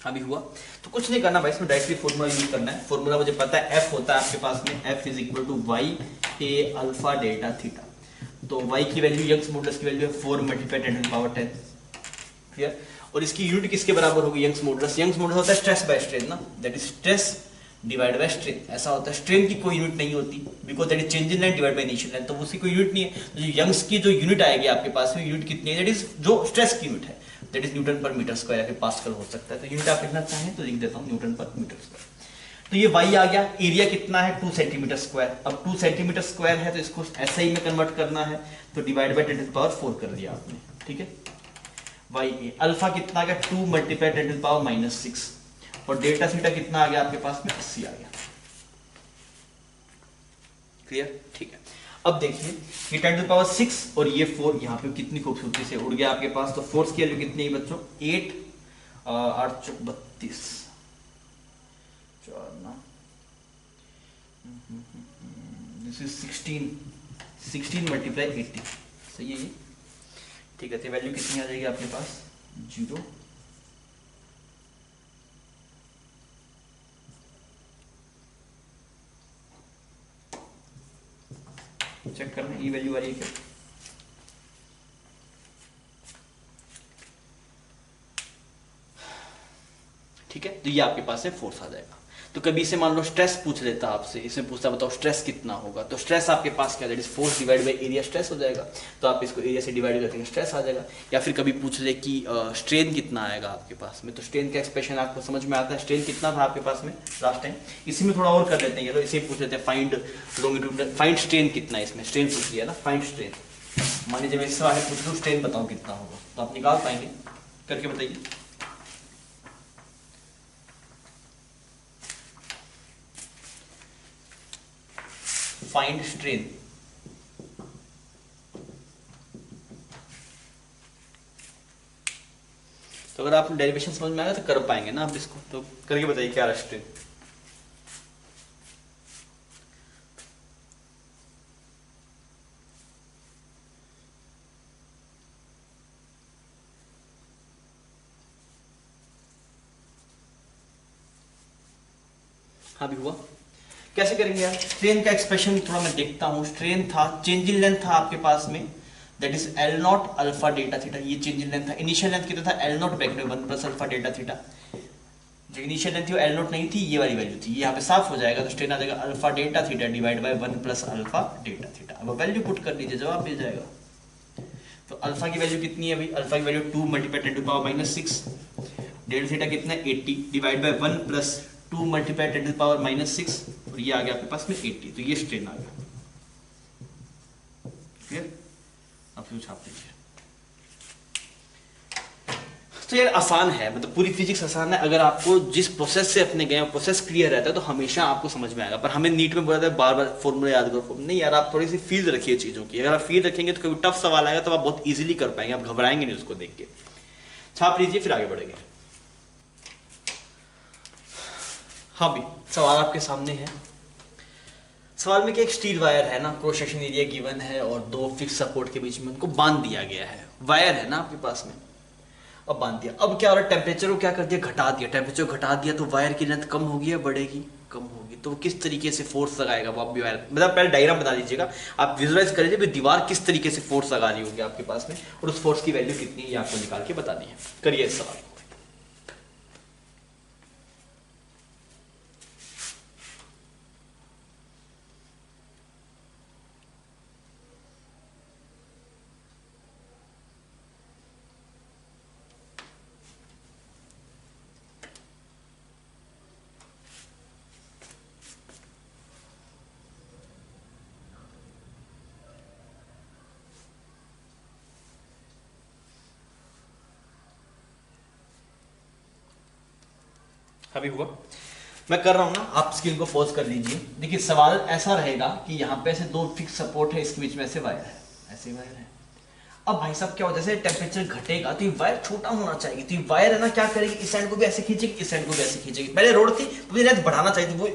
S1: अभी हुआ तो कुछ नहीं करना भाई, इसमें डायरेक्टली फॉर्मूला यूज करना है। फॉर्मूला मुझे पता है, एफ होता है आपके पास में, F is equal to Y A alpha delta theta. तो वाई की वैल्यू, यंग्स मॉडुलस की वैल्यू है 4 multiply 10 to the power 10, clear. और इसकी यूनिट किसके बराबर होगी, यंग्स मॉडुलस। यंग्स मॉडुलस होता है स्ट्रेस बाय स्ट्रेन ना, that is stress divide by strain, ऐसा होता है। स्ट्रेन की कोई यूनिट नहीं होती, because that is change in length divide by initial length, तो उसकी कोई यूनिट नहीं है। तो जो यंग्स की जो यूनिट आएगी आपके पास में, यूनिट कितनी है, दैट इज जो स्ट्रेस की यूनिट है, दैट इज न्यूटन पर मीटर स्क्वायर या फिर पास्कल हो सकता है। तो यूनिट आप लिखना चाहें तो लिख देता हूं न्यूटन पर मीटर स्क्वायर। तो ये y आ गया, एरिया कितना है 2 सेंटीमीटर स्क्वायर। अब 2 सेंटीमीटर स्क्वायर है तो इसको एसआई में कन्वर्ट करना है, तो divide by 10 to the power 4 कर दिया आपने, ठीक है। वाई ए अल्फा कितना आ गया 2 मल्टीप्लाई 10 टू द पावर -6, और डेल्टा थीटा कितना आ गया आपके पास में 80 आ गया, क्लियर, ठीक है। अब देखिए ये 10 टू द पावर 6 और ये 4 यहाँ पे कितनी खूबसूरती से उड़ गया आपके पास। तो फोर्स की वैल्यू कितनी है बच्चों, 8 8 चौक 32 4 ना, दिस इज 16 मल्टीप्लाई 80, सही है ये, ठीक है। तो वैल्यू कितनी आ जाएगी आपके पास 0, चेक करना ये वैल्यू आ रही है क्या, ठीक है। तो ये आपके पास है फोर्स आ जाएगा। तो कभी इसे मान लो स्ट्रेस पूछ लेता आपसे, इसमें पूछता बताओ स्ट्रेस कितना होगा, तो स्ट्रेस आपके पास क्या, that is force divide by area stress हो जाएगा। तो आप इसको एरिया से डिवाइड करके स्ट्रेस आ जाएगा। या फिर कभी पूछ ले कि स्ट्रेन कितना आएगा आपके पास में, तो स्ट्रेन का एक्सप्रेशन आपको समझ में आता है। स्ट्रेन कितना था आपके पास में लास्ट टाइम, इसी में थोड़ा और कर लेते हैं, इसे पूछ लेते हैं फाइंड लॉन्गिट्यूड, फाइंड स्ट्रेन कितना है, इसमें स्ट्रेन पूछ लिया ना, फाइंड स्ट्रेन। मान लीजिए मैं इस सवाल में पूछ लूँ स्ट्रेन बताओ कितना होगा, तो आप निकाल पाएंगे, करके बताइए। फाइंड स्ट्रेन, तो अगर आपको डेरिवेशन समझ में आएगा तो कर पाएंगे ना आप इसको, तो करके बताइए क्या है स्ट्रेन। हाँ भी हुआ, कैसे करेंगे यार। स्ट्रेन का एक्सप्रेशन थोड़ा मैं देखता हूँ। स्ट्रेन था, चेंज इन लेंथ था आपके पास में, that is L not alpha delta theta, ये चेंज इन लेंथ था। इनिशियल लेंथ कितना था, एल नॉट ब्रैकेट में 1 प्लस अल्फा डेल्टा थीटा। जो इनिशियल लेंथ थी वो एल नॉट नहीं थी, ये वाली वैल्यू थी, ये यहाँ पे साफ हो जाएगा। तो स्ट्रेन आ जाएगा alpha delta theta divide by 1 plus alpha delta theta. अब वैल्यू पुट कर दीजिए, जवाब मिल जाएगा। तो अल्फा की वैल्यू कितनी है भाई, अल्फा की value 2 multiply 10 to the power -6, delta theta कितना है 80 divide by 1 plus 2 multiply 10 to the power -6, और ये आ गया आपके पास में 80। तो ये स्ट्रेन आ गया, क्लियर। अब फिर छाप दीजिए। तो यार आसान है, मतलब पूरी फिजिक्स आसान है। अगर आपको जिस प्रोसेस से अपने गए प्रोसेस क्लियर रहता है तो हमेशा आपको समझ में आएगा। पर हमें नीट में बोला था बार बार फॉर्मूला याद करो, नहीं यार, आप थोड़ी सी फील रखिए चीज़ों की। अगर आप फील रखेंगे तो कभी टफ सवाल आएगा तो आप बहुत ईजिली कर पाएंगे, आप घबराएंगे नहीं उसको देख के। छाप लीजिए फिर आगे बढ़ेंगे। हाँ भी सवाल आपके सामने है। सवाल में कि एक स्टील वायर है ना, क्रॉस सेक्शन एरिया गिवन है और दो फिक्स सपोर्ट के बीच में उनको बांध दिया गया है। वायर है ना आपके पास में, अब बांध दिया। अब क्या हो रहा है, टेम्परेचर को क्या कर दिया, घटा दिया। टेम्परेचर घटा दिया तो वायर की लेंथ कम होगी या बढ़ेगी, कम होगी। तो किस तरीके से फोर्स लगाएगा वो आप भी वायर, मतलब पहले डायग्राम बता दीजिएगा, आप विजुअलाइज कर लीजिए दीवार किस तरीके से फोर्स लगा रही होगी आपके पास में, और उस फोर्स की वैल्यू कितनी है ये आपको निकाल के बता दी है। करिए इस सवाल को। अभी हुआ, मैं कर रहा हूँ ना, आप स्क्रीन को पॉज कर लीजिए। देखिए सवाल ऐसा रहेगा कि यहाँ पे ऐसे दो फिक्स सपोर्ट है, इसके बीच में ऐसे वायर है, ऐसे वायर है। अब भाई साहब क्या हो, जैसे टेम्परेचर घटेगा तो ये वायर छोटा होना चाहिए, तो ये वायर है ना क्या करेगी, इस साइड को भी ऐसे खींचेगी, इस साइड को भी ऐसे खींचेगी। पहले रोड थी तो मुझे लेंथ बढ़ाना चाहिए थी, वो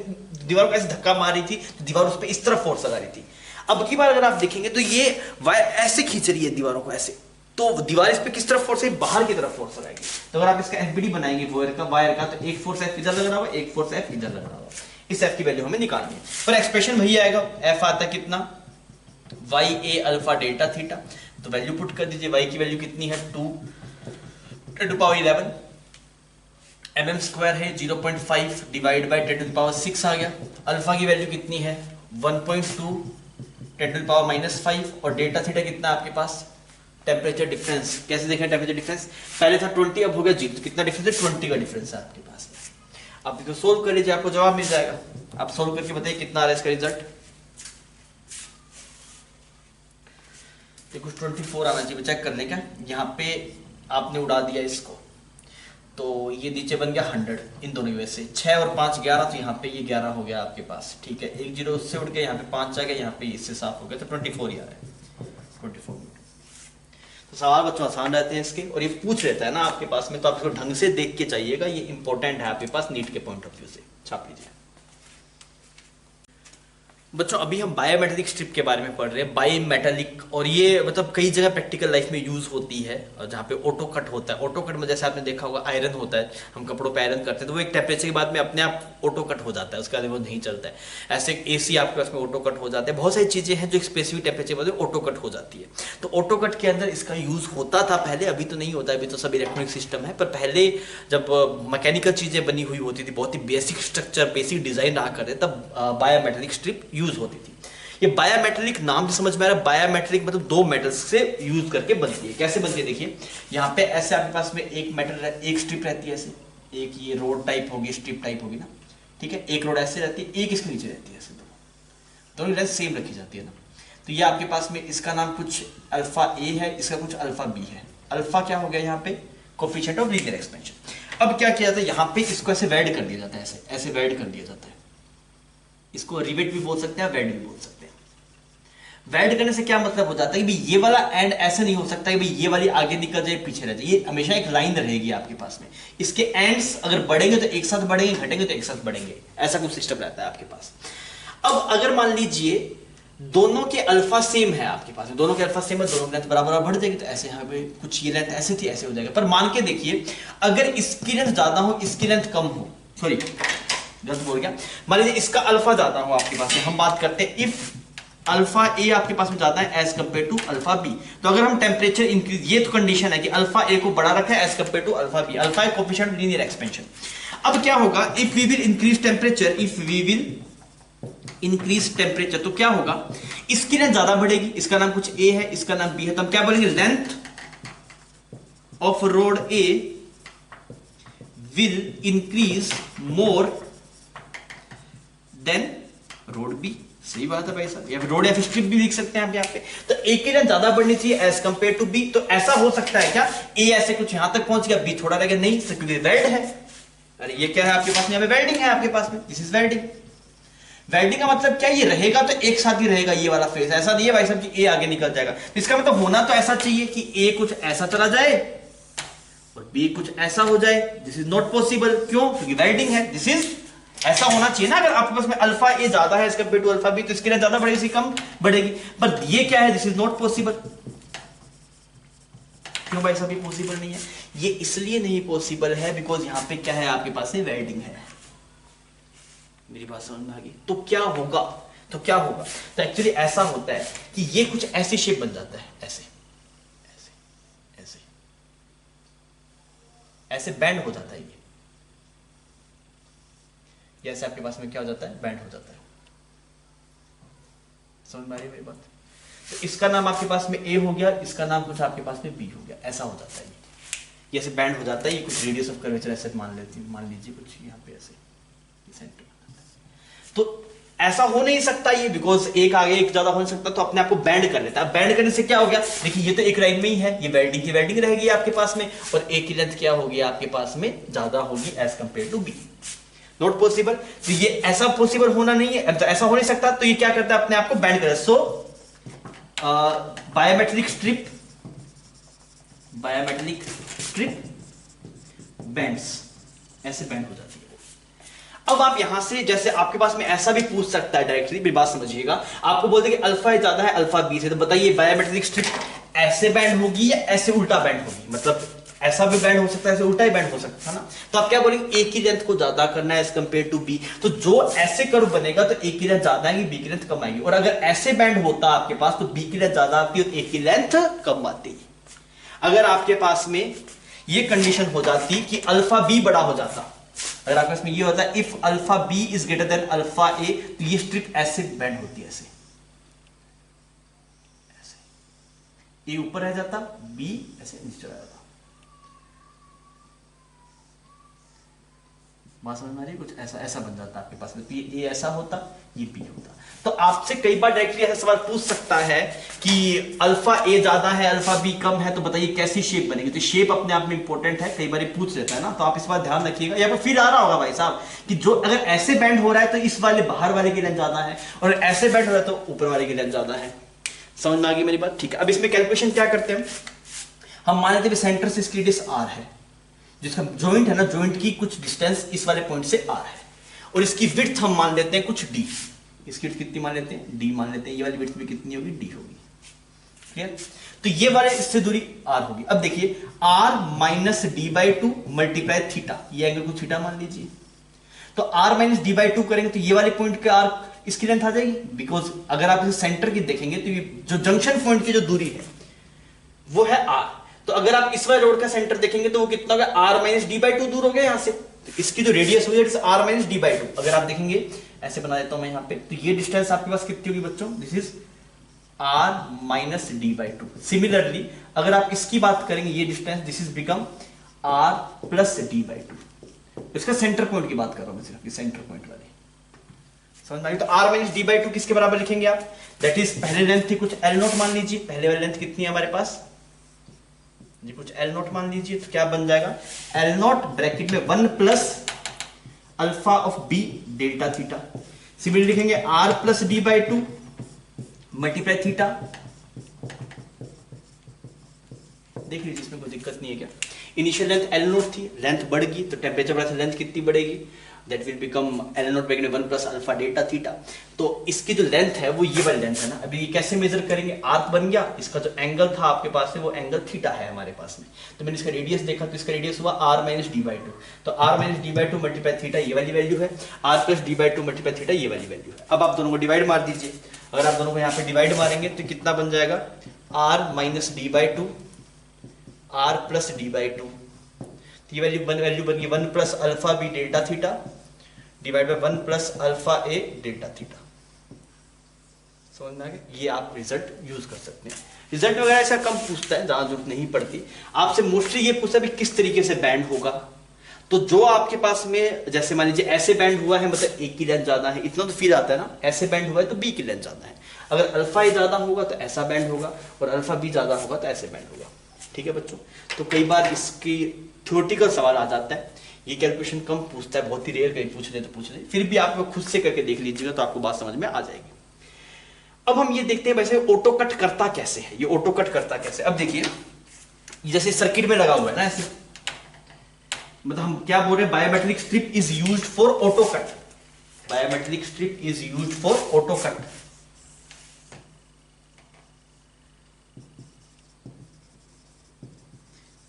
S1: दीवार को ऐसे धक्का मार रही थी तो दीवार उस पर इस तरफ फोर्स लगा रही थी। अब की बार अगर आप देखेंगे तो ये वायर ऐसे खींच रही है दीवारों को ऐसे, तो दीवार इस पे किस तरफ फोर्स है, बाहर की तरफ फोर्स लगाएगी। तो अगर आप इसका एफबीडी बनाएंगे वायर का तो एक फोर्स एफ इधर लग रहा होगा, एक फोर्स एफ इधर लग रहा होगा। इस एफ की वैल्यू हमें निकालनी है, पर एक्सप्रेशन वही आएगा, एफ आता कितना, Y A alpha delta theta. तो वैल्यू पुट कर दीजिए, वाई की वैल्यू कितनी है 2×10⁻11 mm स्क्वायर है, 0.5 डिवाइड बाय 10⁻6 आ गया। अल्फा की वैल्यू कितनी है 1.2 10⁻−5 और डेल्टा थीटा कितना आपके पास, टेम्परेचर डिफरेंस। कैसे देखें टेम्परेचर डिफरेंस, पहले था 20 अब हो गया 0, तो कितना डिफरेंस है 20 का डिफरेंस है आपके पास। आप इसको सोल्व कर लीजिए, आपको जवाब मिल जाएगा। आप सोल्व करके बताइए कितना आ रहा है इसका रिजल्ट। कुछ 24 आना चाहिए, चेक कर लें क्या, यहाँ पे आपने उड़ा दिया इसको तो ये नीचे बन गया 100, इन दोनों की वजह से 6 और 5 11, तो यहाँ पे ये 11 हो गया आपके पास, ठीक है। एक जीरो उससे उड़ गया, यहाँ पे 5 आ गया, यहाँ पे इससे साफ हो गया, तो 24 ही आ रहा है 24 मिनट। तो सवाल बच्चों आसान रहते हैं इसके, और ये पूछ लेता है ना आपके पास में, तो आप इसको ढंग से देख के चाहिएगा, ये इंपॉर्टेंट है आपके पास नीट के पॉइंट ऑफ व्यू से। छाप लीजिए बच्चों, अभी हम बायोमेटेलिक स्ट्रिप के बारे में पढ़ रहे हैं। बायोमेटेलिक, और ये मतलब कई जगह प्रैक्टिकल लाइफ में यूज होती है, जहाँ पे ऑटो कट होता है। ऑटो कट में जैसे आपने देखा होगा आयरन होता है, हम कपड़ों पे आयरन करते हैं तो वो एक टेम्परेचर के बाद में अपने आप ऑटो कट हो जाता है, उसके बाद वो नहीं चलता है। ऐसे एसी आपके पास में ऑटो कट हो जाते हैं, बहुत सारी चीजें हैं जो एक स्पेसिफिक टेम्परेचर के बाद ऑटो कट हो जाती है। तो ऑटो कट के अंदर इसका यूज होता था पहले, अभी तो नहीं होता है, अभी तो सब इलेक्ट्रॉनिक सिस्टम है। पर पहले जब मैकेनिकल चीजें बनी हुई होती थी, बहुत ही बेसिक स्ट्रक्चर बेसिक डिजाइन रहा करते, तब बायोमेटेलिक स्ट्रिप यूज होती थी। ये बायोमेटेलिक नाम से समझ में आ रहा है, बायोमेटेलिक मतलब दो मेटल्स से यूज करके बनती है। कैसे बनती है देखिए, यहाँ पे ऐसे आपके पास में एक मेटल एक स्ट्रिप रहती है ऐसे, एक ये रोड टाइप होगी, स्ट्रिप टाइप होगी ना, ठीक है। एक रोड ऐसे रहती है, एक इसके नीचे रहती है ऐसे, दोनों लेंथ सेम रखी जाती है ना। तो ये आपके पास में इसका नाम कुछ अल्फा ए है, इसका कुछ अल्फा बी है। अल्फा क्या हो गया यहाँ पे, कोफिशिएंट ऑफ लीनियर एक्सपेंशन। अब क्या किया जाता है, यहाँ पे इसको ऐसे वेल्ड कर दिया जाता है, ऐसे ऐसे वेल्ड कर दिया जाता है। इसको रिवेट भी बोल सकते हैं, वेल्ड भी बोल सकते हैं। वेल्ड करने से क्या मतलब हो जाता है कि भाई ये वाला एंड ऐसे नहीं हो सकता कि भाई ये वाली आगे निकल जाए पीछे रह जाए, ये हमेशा एक लाइन रहेगी आपके पास में। इसके एंड्स अगर बढ़ेंगे तो एक साथ बढ़ेंगे, घटेंगे तो एक साथ बढ़ेंगे, ऐसा कुछ सिस्टम रहता है आपके पास। अब अगर मान लीजिए दोनों के अल्फा सेम है आपके पास, दोनों के अल्फा सेम है, दोनों लेंथ बराबर बढ़ जाएगी, तो ऐसे यहाँ पे कुछ ये लेंथ ऐसे थी ऐसे हो जाएगा। पर मान के देखिए अगर इसकी लेंथ ज्यादा हो इसकी लेंथ कम हो, सॉरी गलत बोल गया, मान लीजिए इसका अल्फा ज्यादा हो आपके पास में, हम बात करते हैं इफ अल्फा ए आपके पास में जाता है as compare to alpha B, तो अगर हम टेम्परेचर इंक्रीज, ये तो कंडीशन है कि अल्फा ए को बढ़ा रखा है as compare to alpha B, alpha A coefficient of linear expansion. अब क्या होगा, if we will increase temperature, if we will increase temperature, तो क्या होगा, इसकी लेंथ ज्यादा बढ़ेगी, इसका नाम कुछ ए है, इसका नाम बी है, तो हम क्या बोलेंगे, length of rod A will increase more than rod B. सही बात है भाई साहब, या फिर रोड या फिर स्ट्रिप भी लिख सकते हैं आप यहाँ पे। तो ए की लेंथ ज्यादा बढ़नी चाहिए एज कंपेयर टू बी, तो ऐसा हो सकता है क्या, ए ऐसे कुछ यहां तक पहुंच गया, बी थोड़ा रह गया, नहीं क्योंकि वेल्ड है। अरे ये क्या है आपके पास में, यहाँ पे वेल्डिंग है आपके पास में, दिस इज वेल्डिंग। वेल्डिंग का मतलब क्या, ये रहेगा तो एक साथ ही रहेगा ये वाला फेस, ऐसा नहीं है भाई साहब कि ए आगे निकल जाएगा। तो इसका मतलब होना तो ऐसा चाहिए कि ए कुछ ऐसा चला जाए और बी कुछ ऐसा हो जाए, दिस इज नॉट पॉसिबल। क्यों, क्योंकि वेल्डिंग है, दिस इज ऐसा होना चाहिए ना। अगर आपके पास में अल्फा ए ज्यादा है इसके कंपेयर टू अल्फा बी, तो इसके लिए ज्यादा बढ़ेगी, इसकी कम बढ़ेगी, पर ये क्या है, दिस इज नॉट पॉसिबल। क्यों भाई साहब ये पॉसिबल नहीं है, ये इसलिए नहीं पॉसिबल है बिकॉज यहां पे क्या है आपके पास में वेल्डिंग है। मेरी बात समझ में आ गई। तो क्या होगा, तो क्या होगा, तो एक्चुअली ऐसा होता है कि ये कुछ ऐसी शेप बन जाता है, ऐसे ऐसे ऐसे ऐसे बैंड हो जाता है ये, जैसे आपके पास में क्या हो जाता है, बैंड हो जाता है। समझ में आ रही है मेरी बात। तो इसका नाम आपके पास में ए हो गया, इसका नाम कुछ आपके पास में बी हो गया, ऐसा हो जाता है ये ऐसे बैंड हो जाता है। ये कुछ रेडियस ऑफ कर्वेचर ऐसे मान लीजिए कुछ यहाँ पे ऐसे सेंटर। तो ऐसा हो नहीं सकता ये, बिकॉज एक आगे एक ज्यादा हो नहीं सकता, तो अपने आप को बैंड कर लेता है। बैंड करने से क्या हो गया, देखिए ये तो एक लाइन में ही है, ये वेल्डिंग की वेल्डिंग रहेगी आपके पास में, और ए की लेंथ क्या होगी आपके पास में, ज्यादा होगी as compare to B. Not possible, तो ये ऐसा पॉसिबल होना नहीं है, तो ऐसा हो नहीं सकता, तो ये क्या करता है अपने आप को बैंड कर। सो बायोमेट्रिक स्ट्रिप बैंड्स, ऐसे बैंड हो जाती है। अब आप यहां से, जैसे आपके पास में ऐसा भी पूछ सकता है डायरेक्टली, मेरी बात समझिएगा, आपको बोलते कि अल्फा ज्यादा है अल्फा बी से, तो बताइए बायोमेट्रिक स्ट्रिप ऐसे बैंड होगी या ऐसे उल्टा बैंड होगी, मतलब ऐसा भी बैंड हो सकता है, ऐसे उल्टा ही बैंड हो सकता है ना। तो आप क्या बोलेंगे, ए की लेंथ को ज्यादा करना है एज कंपेयर टू बी, तो जो ऐसे कर्व बनेगा तो ए की लेंथ ज्यादा आएगी, बी की लेंथ कम आएगी, और अगर ऐसे बैंड होता आपके पास तो बी की लेंथ ज्यादा आती है और ए की लेंथ कम आती है। अगर आपके पास में ये कंडीशन हो जाती कि अल्फा बी बड़ा हो जाता, अगर आपके पास में ये होता है if alpha B is greater than alpha A, तो ये स्ट्रिप ऐसे बैंड होती है, ऐसे ए ऊपर रह जाता, बी ऐसे नीचे चला जाता। बात समझ में आ रही है, कुछ ऐसा ऐसा बन जाता आपके पास में, तो ये ए ऐसा होता, ये बी होता। तो आपसे कई बार डायरेक्टली ऐसा सवाल पूछ सकता है कि अल्फा ए ज्यादा है अल्फा बी कम है, तो बताइए कैसी शेप बनेगी। तो शेप अपने आप में इंपॉर्टेंट है, कई बार पूछ लेता है ना, तो आप इस बात ध्यान रखिएगा। यहाँ पर फिर आ रहा होगा भाई साहब कि जो अगर ऐसे बैंड हो रहा है तो इस वाले बाहर वाले की लेंथ ज्यादा है, और ऐसे बैंड हो रहा है तो ऊपर वाले की लेंथ ज्यादा है। समझ में आ गई मेरी बात, ठीक है। अब इसमें कैलकुलेशन क्या करते हैं हम, मान लेते हैं सेंटर से इसकी रेडियस आर है, जिसका जॉइंट है ना, जॉइंट की कुछ डिस्टेंस इस वाले पॉइंट से आर है, और इसकी विड्थ हम मान लेते हैं कुछ डी, इसकी विड्थ कितनी मान लेते हैं, डी मान लेते हैं, ये वाली विड्थ भी कितनी होगी, डी होगी, क्लियर। तो ये वाले इससे दूरी आर होगी। अब देखिए R minus D by two multiply theta, ये एंगल को थीटा मान लीजिए, तो R minus D by two करेंगे तो ये वाले पॉइंट के आर इसकी लेंथ आ जाएगी, बिकॉज अगर आप इसे सेंटर की देखेंगे तो ये जो जंक्शन पॉइंट की जो दूरी है वो है आर, तो अगर आप इस वाले रोड का सेंटर देखेंगे तो वो कितना होगा, R minus D by two दूर हो गया यहाँ से, तो इसकी जो रेडियस हुई है R minus D by two. अगर आप देखेंगे ऐसे बना देता हूं मैं यहाँ पे, तो ये डिस्टेंस आपके पास कितनी होगी बच्चों, this is R minus D by two. Similarly अगर आप इसकी बात करेंगे ये distance, this is become R plus D by two. इसका सेंटर पॉइंट की बात कर रहा हूं मैं सिर्फ, सेंटर पॉइंट वाली, समझ में आ गई। तो R minus D by two किसके बराबर लिखेंगे आप, दैट इज पहले लेंथ थी कुछ एल नोट मान लीजिए, पहले वाली लेंथ कितनी है हमारे पास जी, कुछ एल नोट मान लीजिए, तो क्या बन जाएगा, एल नोट ब्रैकेट में 1 plus alpha of B delta theta. Similarly लिखेंगे R plus D by two multiply theta. देख लीजिए इसमें कोई दिक्कत नहीं है क्या। इनिशियल लेंथ एल नोट थी, लेंथ बढ़ गई तो टेम्परेचर बढ़ा, लेंथ कितनी बढ़ेगी, that will become L nought bracket में 1 प्लस अल्फा डेल्टा थीटा। तो इसकी जो लेंथ है वो ये वाली लेंथ है ना। अभी ये कैसे मेजर करेंगे, आर्क बन गया, इसका जो एंगल था आपके पास में वो एंगल थीटा है हमारे पास में, तो मैंने इसका रेडियस देखा तो इसका रेडियस हुआ R minus D by two, तो R minus D by two multiply theta ये वाली वैल्यू है, R plus D by two multiply theta ये वाली वैल्यू है। अब आप दोनों को डिवाइड मार दीजिए, अगर आप दोनों को यहाँ पे डिवाइड मारेंगे तो कितना बन जाएगा, R minus D by two R plus D by two, ये वैल्यू बन गई 1 plus alpha B delta theta divide by 1 plus alpha A delta theta. समझ में आ गया, ये आप रिजल्ट यूज कर सकते हैं। रिजल्ट वगैरह ऐसा कम पूछता है, ज्यादा जरूरत नहीं पड़ती। आपसे मोस्टली ये पूछता है किस तरीके से बैंड होगा, तो जो आपके पास में जैसे मान लीजिए ऐसे बैंड हुआ है, मतलब ए की लेंथ ज्यादा है, इतना तो फील आता है ना, ऐसे बैंड हुआ है तो बी की लेंथ ज्यादा है। अगर अल्फा ए ज्यादा होगा तो ऐसा बैंड होगा, और अल्फा बी ज्यादा होगा तो ऐसे बैंड होगा। ठीक है बच्चों, तो कई बार इसकी थ्योरेटिकल सवाल आ जाता है, ये कैलकुलेशन कम पूछता है, बहुत ही रेयर, कहीं पूछ ले तो पूछ ले, फिर भी आप लोग खुद से करके देख लीजिएगा तो आपको बात समझ में आ जाएगी। अब हम ये देखते हैं वैसे ऑटो कट करता कैसे है, ये ऑटो कट करता कैसे। अब देखिए जैसे सर्किट में लगा हुआ है ना ऐसे, मतलब हम क्या बोल रहे हैं, biometric strip is used for auto cut, biometric strip is used for auto cut.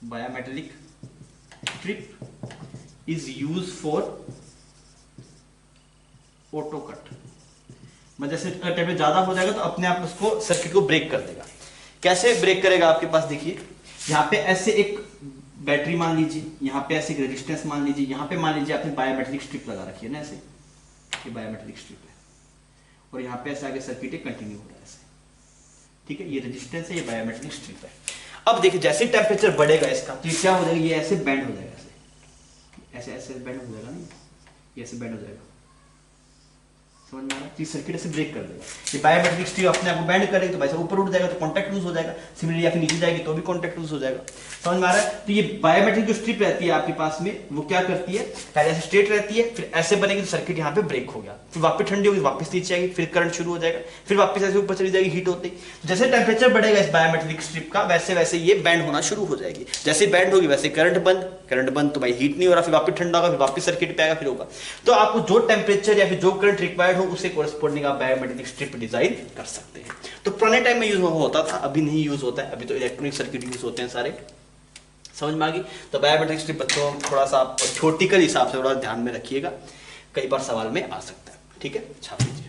S1: Biometric strip is use for auto cut, मतलब जैसे टेम्परेचर ज्यादा हो जाएगा तो अपने आप उसको सर्किट को ब्रेक कर देगा। कैसे ब्रेक करेगा, आपके पास देखिए यहाँ पे ऐसे एक बैटरी मान लीजिए, यहाँ पे ऐसे एक रेजिस्टेंस मान लीजिए, यहाँ पे मान लीजिए आपने बायोमेट्रिक स्ट्रिप लगा रखी है ना ऐसे, ये बायोमेट्रिक स्ट्रिप है, और यहाँ पे ऐसे आगे सर्किट कंटिन्यू हो रहा है ऐसे, ठीक है, ये रेजिस्टेंस है, ये बायोमेट्रिक स्ट्रिप है। अब देखिए जैसे टेम्परेचर बढ़ेगा इसका तो ये क्या हो जाएगा, ये ऐसे बेंड हो जाएगा, ऐसे ऐसे ऐसे बेंड हो जाएगा, नहीं ये ऐसे बेंड हो जाएगा, समझ में आ रहा है? सर्किट ऐसे ब्रेक कर देगा। ये बायोमेट्रिक स्ट्रिप अपने आप को बैंड करेगी तो भाई साहब ऊपर उठ जाएगा तो कॉन्टैक्ट लूज हो जाएगा, सिमिलरली या फिर नीचे जाएगी तो भी कॉन्टैक्ट लूज हो जाएगा। समझ में आ रहा है? तो ये बायोमेट्रिक जो स्ट्रिप रहती है आपके पास में वो क्या करती है, पहले ऐसे स्ट्रेट रहती है, फिर ऐसे बनेगी तो सर्किट यहाँ पे ब्रेक हो गया, फिर वापस ठंडी होगी, वापस नीचे आएगी, फिर करंट शुरू हो जाएगा, फिर वापस ऐसे ऊपर चली जाएगी हीट होती। जैसे टेम्परेचर बढ़ेगा इस बायोमेट्रिक स्ट्रिप का वैसे वैसे ये बैंड होना शुरू हो जाएगी। जैसे बैंड होगी वैसे करंट बंद तो भाई हीट नहीं हो रहा, फिर वापस ठंडा होगा, फिर वापस सर्किट पे आएगा, फिर होगा। तो आपको जो टेम्परेचर या फिर जो करंट रिक्वायर्ड हो उससे कोरस्पॉन्डिंग आप बायोमेट्रिक स्ट्रिप डिजाइन कर सकते हैं। तो पुराने टाइम में यूज होता था, अभी नहीं यूज होता है, अभी तो इलेक्ट्रॉनिक सर्किट यूज होते हैं सारे। समझ में आ गई? तो बायोमेट्रिक स्ट्रिप बच्चों थोड़ा सा थ्योरेटिकल हिसाब से थोड़ा ध्यान में रखिएगा, कई बार सवाल में आ सकता है। ठीक है, छाप लीजिए।